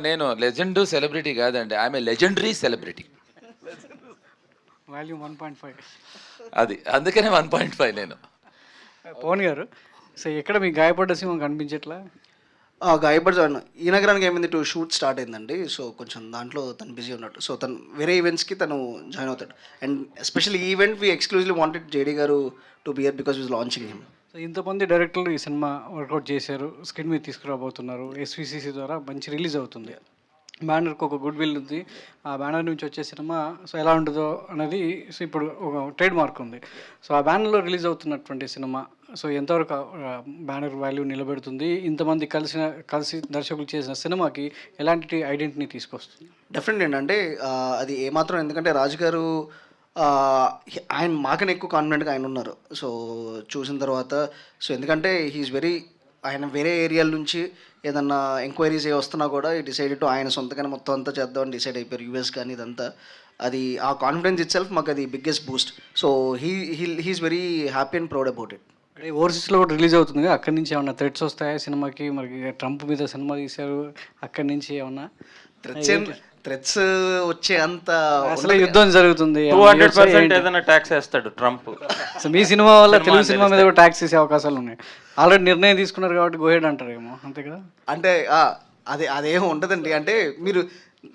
నేను లెజెండ్ సెలబ్రిటీ కాదండి, I'm a legendary celebrity. Volume 1.5 అది, అందుకనే 1.5 నేను. పవన్ గారు, సో ఎక్కడ మీ గాయపడ్డ సింహం కనిపించట్లా? గాయపడ్డాను. ఈ నగరానికి ఏమైంది, షూట్ స్టార్ట్ అయిందండి. సో కొంచెం దాంట్లో తను బిజీ ఉన్నట్టు. సో తను వేరే ఈవెంట్స్కి తను జాయిన్ అవుతాడు. అండ్ ఎస్పెషల్లీ ఈ event we exclusively wanted JD గారు to be here because we's launching him. So ఇంతమంది డైరెక్టర్లు ఈ సినిమా వర్కౌట్ చేశారు, స్క్రీన్ మీద తీసుకురాబోతున్నారు, ఎస్విసిసి ద్వారా మంచి రిలీజ్ అవుతుంది. బ్యానర్కి ఒక గుడ్ విల్ ఉంది, ఆ బ్యానర్ నుంచి వచ్చే సినిమా సో ఎలా ఉంటుందో అనేది సో ఇప్పుడు ఒక ట్రేడ్ మార్క్ ఉంది. సో ఆ బ్యానర్లో రిలీజ్ అవుతున్నటువంటి సినిమా సో ఎంతవరకు బ్యానర్ వాల్యూ నిలబెడుతుంది, ఇంతమంది కలిసి దర్శకులు చేసిన సినిమాకి ఎలాంటి ఐడెంటిటీని తీసుకొస్తుంది? డెఫినెట్ ఏంటంటే అది ఏమాత్రం, ఎందుకంటే రాజు గారు ఆయన మాకనే ఎక్కువ కాన్ఫిడెంట్గా ఆయన ఉన్నారు. సో చూసిన తర్వాత సో ఎందుకంటే హీఈస్ వెరీ, ఆయన వేరే ఏరియాల నుంచి ఏదన్నా ఎంక్వైరీస్ వస్తున్నా కూడా ఈ డిసైడెడ్ టు ఆయన సొంతగానే మొత్తం అంతా చేద్దామని డిసైడ్ అయిపోయారు, యూఎస్ కానీ ఇదంతా. అది ఆ కాన్ఫిడెన్స్ ఇట్ సెల్ఫ్ మాకు అది biggest boost. So he's very happy and proud about it. అంటే ఓవర్సీస్లో కూడా రిలీజ్ అవుతుంది కదా, అక్కడి నుంచి ఏమన్నా థ్రెట్స్ వస్తాయా సినిమాకి? మరి ట్రంప్ మీద సినిమా తీశారు, అక్కడి నుంచి ఏమన్నా థ్రెట్స్ వచ్చే అంత అసలు యుద్ధం జరుగుతుంది, 200% ఏదైనా ట్యాక్స్ వేస్తాడు ట్రంప్. సో మీ సినిమా వల్ల తెలుగు సినిమా మీద కూడా ట్యాక్స్ వేసే అవకాశాలు ఉన్నాయి. ఆల్రెడీ నిర్ణయం తీసుకున్నారు కాబట్టి గోహెడ్ అంటారేమో, అంతే కదా? అంటే అదేమో ఉంటుందండి. అంటే మీరు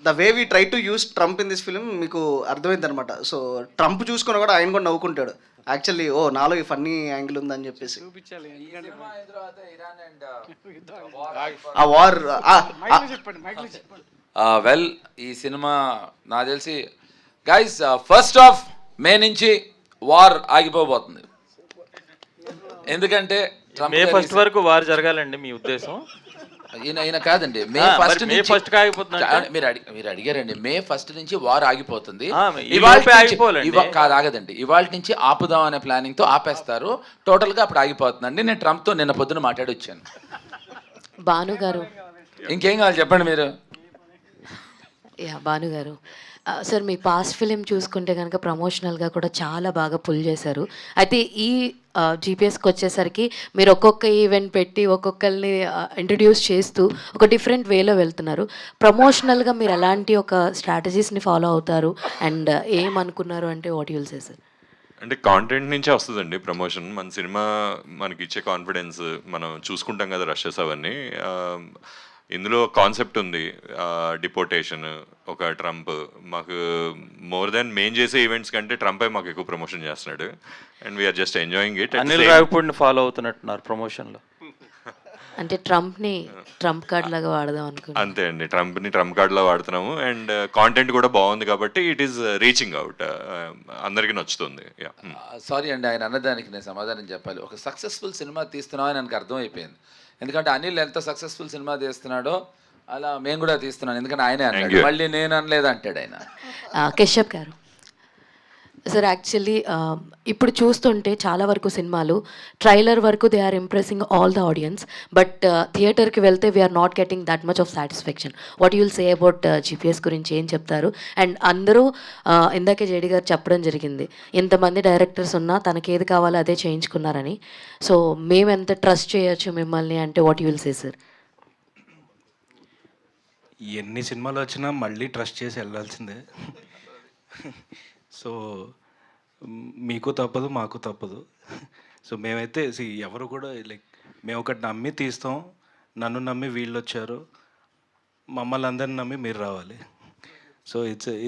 the way we try to use Trump in this film మీకు అర్థమైంది అనమాట. సో ట్రంప్ చూసుకుని కూడా ఆయన కూడా నవ్వుకుంటాడు యాక్చువల్లీ, ఓ నాలో ఈ ఫన్నీ యాంగిల్ ఉందని చెప్పేసి. ఆ వార్ వెల్, ఈ సినిమా నాకు తెలిసి గైస్ 1st of May నుంచి వార్ ఆగిపోబోతుంది. ఎందుకంటే May 1st వరకు వార్ జరగాలండి మీ ఉద్దేశం? ఈయన కాదండి, మే మరి ఫస్ట్ మే నుంచి first కి ఆగిపోతుంది అంటే? మీరు అడిగారండి, మే 1 నుంచి వార్ ఆగిపోతుంది. ఈ లోపే ఆగిపోవాలండి. కాదు, ఆగదండి, ఇవాళ నుంచి ఆపుదాం అనే ప్లానింగ్ తో ఆపేస్తారు. టోటల్ గా అప్పుడు ఆగిపోతుందండి. నేను ట్రంప్ తో నిన్న పొద్దున మాట్లాడి వచ్చాను. భాను గారు, ఇంకేం కావాలి చెప్పండి మీరు. భాను గారు, సార్ మీ పాస్ట్ ఫిలిం చూసుకుంటే కనుక ప్రమోషనల్గా కూడా చాలా బాగా పుల్ చేశారు. అయితే ఈ జీపీఎస్కి వచ్చేసరికి మీరు ఒక్కొక్క ఈవెంట్ పెట్టి ఒక్కొక్కరిని ఇంట్రడ్యూస్ చేస్తూ ఒక డిఫరెంట్ వేలో వెళ్తున్నారు. ప్రమోషనల్గా మీరు ఎలాంటి ఒక స్ట్రాటజీస్ని ఫాలో అవుతారు అండ్ ఏమనుకున్నారు అంటే వాట్ యుల్ సే సార్? అంటే కాంటెంట్ నుంచే వస్తుందండి ప్రమోషన్. మన సినిమా మనకి ఇచ్చే కాన్ఫిడెన్స్ మనం చూసుకుంటాం కదా, రషెస్ అవన్నీ. ఇందులో కాన్సెప్ట్ ఉంది, డిపోటేషన్, ఒక ట్రంప్. మాకు మోర్ దాన్ మెయిన్ చేసే ఈవెంట్స్ కంటే ట్రంపే మాకు ఎక్కువ ప్రమోషన్ చేస్తున్నాడు. And we are just enjoying it. Anil రావిపూడిని ఫాలో అవుతున్నట్టున్నారు ప్రమోషన్లో. అంటే ట్రంప్ని ట్రంప్ కార్డ్ లాగా వాడదాం అనుకుంటున్నాను. అంతే అండి, ట్రంప్ని ట్రంప్ కార్డ్లో వాడుతున్నాము. అండ్ కాంటెంట్ కూడా బాగుంది కాబట్టి ఇట్ ఈస్ రీచింగ్ అవుట్, అందరికీ నచ్చుతుంది. సారీ అండి, ఆయన అన్నదానికి నేను సమాధానం చెప్పాలి. ఒక సక్సెస్ఫుల్ సినిమా తీస్తున్నామని నాకు అర్థమైపోయింది. ఎందుకంటే అనిల్ ఎంత సక్సెస్ఫుల్ సినిమా తీస్తున్నాడో అలా మేము కూడా తీస్తున్నాను. ఎందుకంటే ఆయనే అన్నాడు, మళ్ళీ నేను అనలేదు అంటాడు ఆయన. కశ్యప్ గారు సార్, యాక్చువల్లీ ఇప్పుడు చూస్తుంటే చాలా వరకు సినిమాలు ట్రైలర్ వరకు they are impressing all the audience, but థియేటర్కి వెళ్తే we're not getting that much of satisfaction. What you'll say about GPS గురించి ఏం చెప్తారు? అండ్ అందరూ ఇందాకే జేడి గారు చెప్పడం జరిగింది, ఇంతమంది డైరెక్టర్స్ ఉన్నా తనకి ఏది కావాలో అదే చేయించుకున్నారని. సో మేము ఎంత ట్రస్ట్ చేయొచ్చు మిమ్మల్ని అంటే వాట్ యుల్ సే సార్? ఎన్ని సినిమాలు వచ్చినా మళ్ళీ ట్రస్ట్ చేసి వెళ్ళాల్సిందే. సో మీకు తప్పదు, మాకు తప్పదు. సో మేమైతే ఎవరు కూడా లైక్ మేము ఒకటి నమ్మి తీస్తాం, నన్ను నమ్మి వీళ్ళు వచ్చారు, మమ్మల్ని అందరిని నమ్మి మీరు రావాలి. సో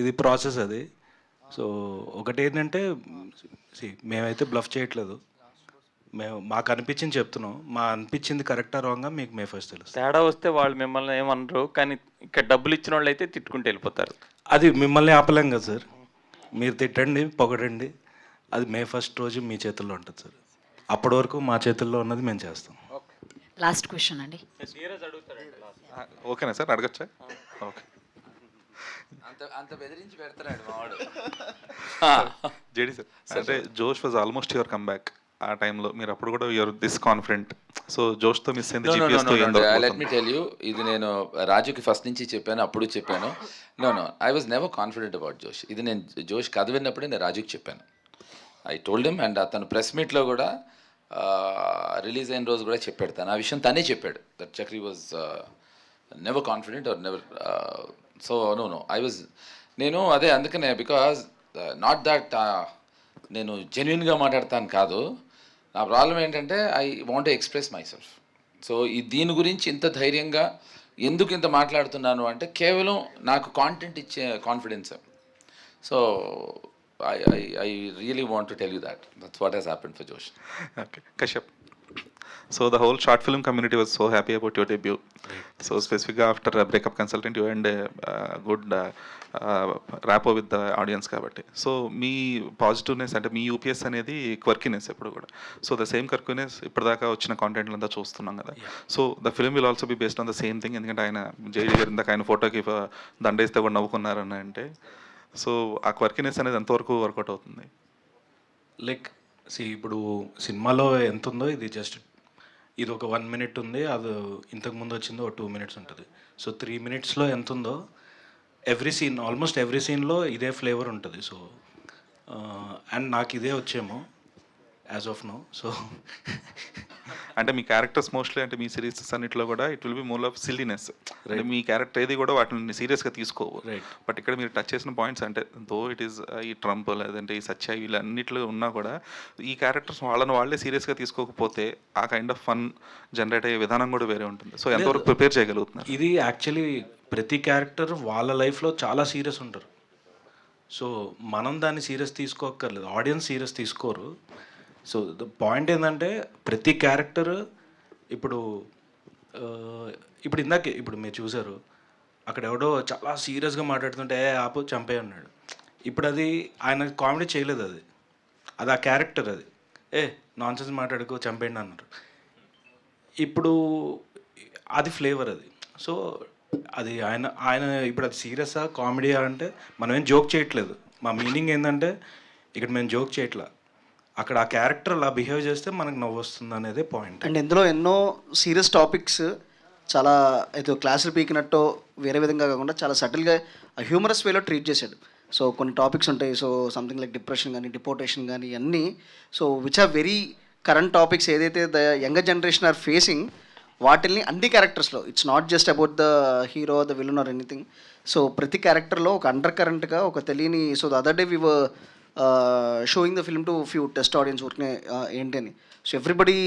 ఇది ప్రాసెస్ అది. సో ఒకటి ఏంటంటే మేమైతే బ్లఫ్ చేయట్లేదు, మేము మాకు అనిపించింది చెప్తున్నాం. మా అనిపించింది కరెక్టా రాంగా మీకు మే ఫస్ట్ తెలుస్తుంది. తేడా వస్తే వాళ్ళు మిమ్మల్ని ఏమనరు, కానీ ఇక్కడ డబ్బులు ఇచ్చిన వాళ్ళు అయితే తిట్టుకుంటూ వెళ్ళిపోతారు. అది మిమ్మల్ని ఆపలేం కదా సార్. మీరు తిట్టండి, పొగడండి, అది మే ఫస్ట్ రోజు మీ చేతుల్లో ఉంటుంది సార్. అప్పటి వరకు మా చేతుల్లో ఉన్నది మేము చేస్తాం. లాస్ట్ క్వశ్చన్ అండి. ఓకేనా సార్, అడగచ్చా? ఓకే. అంత బెదిరించి పెడతాడు మావాడు. జేడి సార్, అంటే Josh was almost your come back. ఆ టైంలో మీరు అప్పుడు కూడా యువర్ దిస్ కాన్ఫిడెంట్. సో జోష్తో మిస్ అయింది, జీపీఎస్తో లెట్ మీ టెల్ యూ, ఇది నేను రాజుకి ఫస్ట్ నుంచి చెప్పాను, అప్పుడు చెప్పాను. No I was never confident about Josh. ఇది నేను జోష్ కథ విన్నప్పుడే నేను రాజుకి చెప్పాను. I told him. అండ్ అతను ప్రెస్ మీట్లో కూడా రిలీజ్ అయిన రోజు కూడా చెప్పాడు, తను ఆ విషయం తనే చెప్పాడు, that Chakri was never confident or never. So no I was, నేను అదే అందుకనే, బికాజ్ నాట్ దట్ నేను జెన్యున్గా మాట్లాడతాను కాదు, నా ప్రాబ్లం ఏంటంటే I want to express my self. So దీని గురించి ఇంత ధైర్యంగా ఎందుకు ఇంత మాట్లాడుతున్నాను అంటే కేవలం నాకు కాంటెంట్ ఇచ్చే confidence. So I really want to tell you that. That's what has happened for Josh. Okay. Kashyap. So the whole short film community was so happy about your debut. So specifically after a breakup consultant, you earned a good rapport with the audience kabatti. So me positiveness అంటే మీ యూపీఎస్ అనేది క్వర్కినెస్ ఎప్పుడు కూడా. సో ద సేమ్ క్వర్కినెస్ ఇప్పటిదాకా వచ్చిన కాంటెంట్లు అంతా చూస్తున్నాం కదా. So the film will also be based on the same thing. ఎందుకంటే ఆయన జేడీ గారు ఇందాక ఆయన ఫోటోకి దండేస్తే కూడా నవ్వుకున్నారని అంటే, సో ఆ క్వర్కినెస్ అనేది ఎంతవరకు వర్కౌట్ అవుతుంది? లైక్ ఇప్పుడు సినిమాలో ఎంత ఉందో ఇది జస్ట్ ఇది ఒక 1 minute ఉంది, అది ఇంతకుముందు వచ్చిందో ఒక 2 minutes ఉంటుంది. సో 3 minutesలో ఎంత ఉందో ఎవ్రీ సీన్, ఆల్మోస్ట్ ఎవ్రీ సీన్లో ఇదే ఫ్లేవర్ ఉంటుంది. సో అండ్ నాకు ఇదే వచ్చేమో యాజ్ ఆఫ్ నో. సో అంటే మీ క్యారెక్టర్స్ మోస్ట్లీ అంటే మీ సిరీసెస్ అన్నింటిలో కూడా it will be more of silliness. అంటే మీ క్యారెక్టర్ ఏది కూడా వాటిని సీరియస్గా తీసుకోవు. బట్ ఇక్కడ మీరు టచ్ చేసిన పాయింట్స్ అంటే దో ఇట్ ఈస్ ఈ ట్రంప్ లేదంటే ఈ సత్య వీళ్ళన్నిట్లో ఉన్నా కూడా ఈ క్యారెక్టర్స్ వాళ్ళే సీరియస్గా తీసుకోకపోతే ఆ కైండ్ ఆఫ్ ఫన్ జనరేట్ అయ్యే విధానం కూడా వేరే ఉంటుంది. సో ఎంతవరకు ప్రిపేర్ చేయగలుగుతున్నారు? ఇది యాక్చువల్లీ ప్రతి క్యారెక్టర్ వాళ్ళ లైఫ్లో చాలా సీరియస్ ఉంటారు. సో మనం దాన్ని సీరియస్ తీసుకోక్కర్లేదు, ఆడియన్స్ సీరియస్ తీసుకోరు. సో ద పాయింట్ ఏంటంటే ప్రతి క్యారెక్టర్ ఇప్పుడు ఇప్పుడు మీరు చూసారు, అక్కడ ఎవడో చాలా సీరియస్గా మాట్లాడుతుంటే ఆపు చంపే అన్నాడు. ఇప్పుడు అది ఆయన కామెడీ చేయలేదు, అది ఆ క్యారెక్టర్, అది నాన్సెన్స్ మాట్లాడుకో చంపేయండి అన్నారు. ఇప్పుడు అది ఫ్లేవర్ అది. సో అది ఆయన ఆయన ఇప్పుడు అది సీరియసా కామెడీయా అంటే మనం ఏం జోక్ చేయట్లేదు. మా మీనింగ్ ఏంటంటే ఇక్కడ మేము జోక్ చేయట్లా, అక్కడ ఆ క్యారెక్టర్ అలా బిహేవ్ చేస్తే మనకు నవ్వు వస్తుంది అనేది పాయింట్. అండ్ ఇందులో ఎన్నో సీరియస్ టాపిక్స్ చాలా ఏదో క్లాసులు పీకినట్టు వేరే విధంగా కాకుండా చాలా సటిల్గా హ్యూమరస్ వేలో ట్రీట్ చేశాడు. సో కొన్ని టాపిక్స్ ఉంటాయి, సో సంథింగ్ లైక్ డిప్రెషన్ కానీ డిపోర్టేషన్ కానీ అన్నీ, so which are very current topics ఏదైతే the younger generation are facing, వాటిల్ని అన్ని క్యారెక్టర్స్లో it's not just about the hero the villain or anything. So ప్రతి క్యారెక్టర్లో ఒక అండర్ కరెంట్గా ఒక తెలియని, so the other day we were showing the film to few test audience ఊరికే ఏంటి అని. So everybody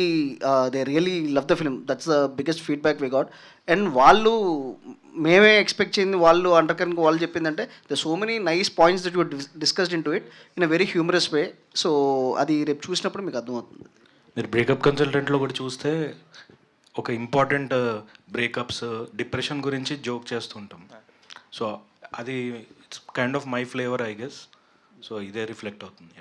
they really love the film, that's the biggest feedback we got. And వాళ్ళు మేమే ఎక్స్పెక్ట్ చేయింది వాళ్ళు అండర్ కరెంట్ వాళ్ళు చెప్పిందంటే the so many nice points that you discussed in to it in a very humorous way. So అది రేపు చూసినప్పుడు మీకు అర్థమవుతుంది. మీరు బ్రేకప్ కన్సల్టెంట్లో కూడా చూస్తే ఒక ఇంపార్టెంట్ బ్రేకప్స్ డిప్రెషన్ గురించి జోక్ చేస్తుంటాం. సో అది it's kind of my flavour I guess. So ఇదే రిఫ్లెక్ట్ అవుతుంది.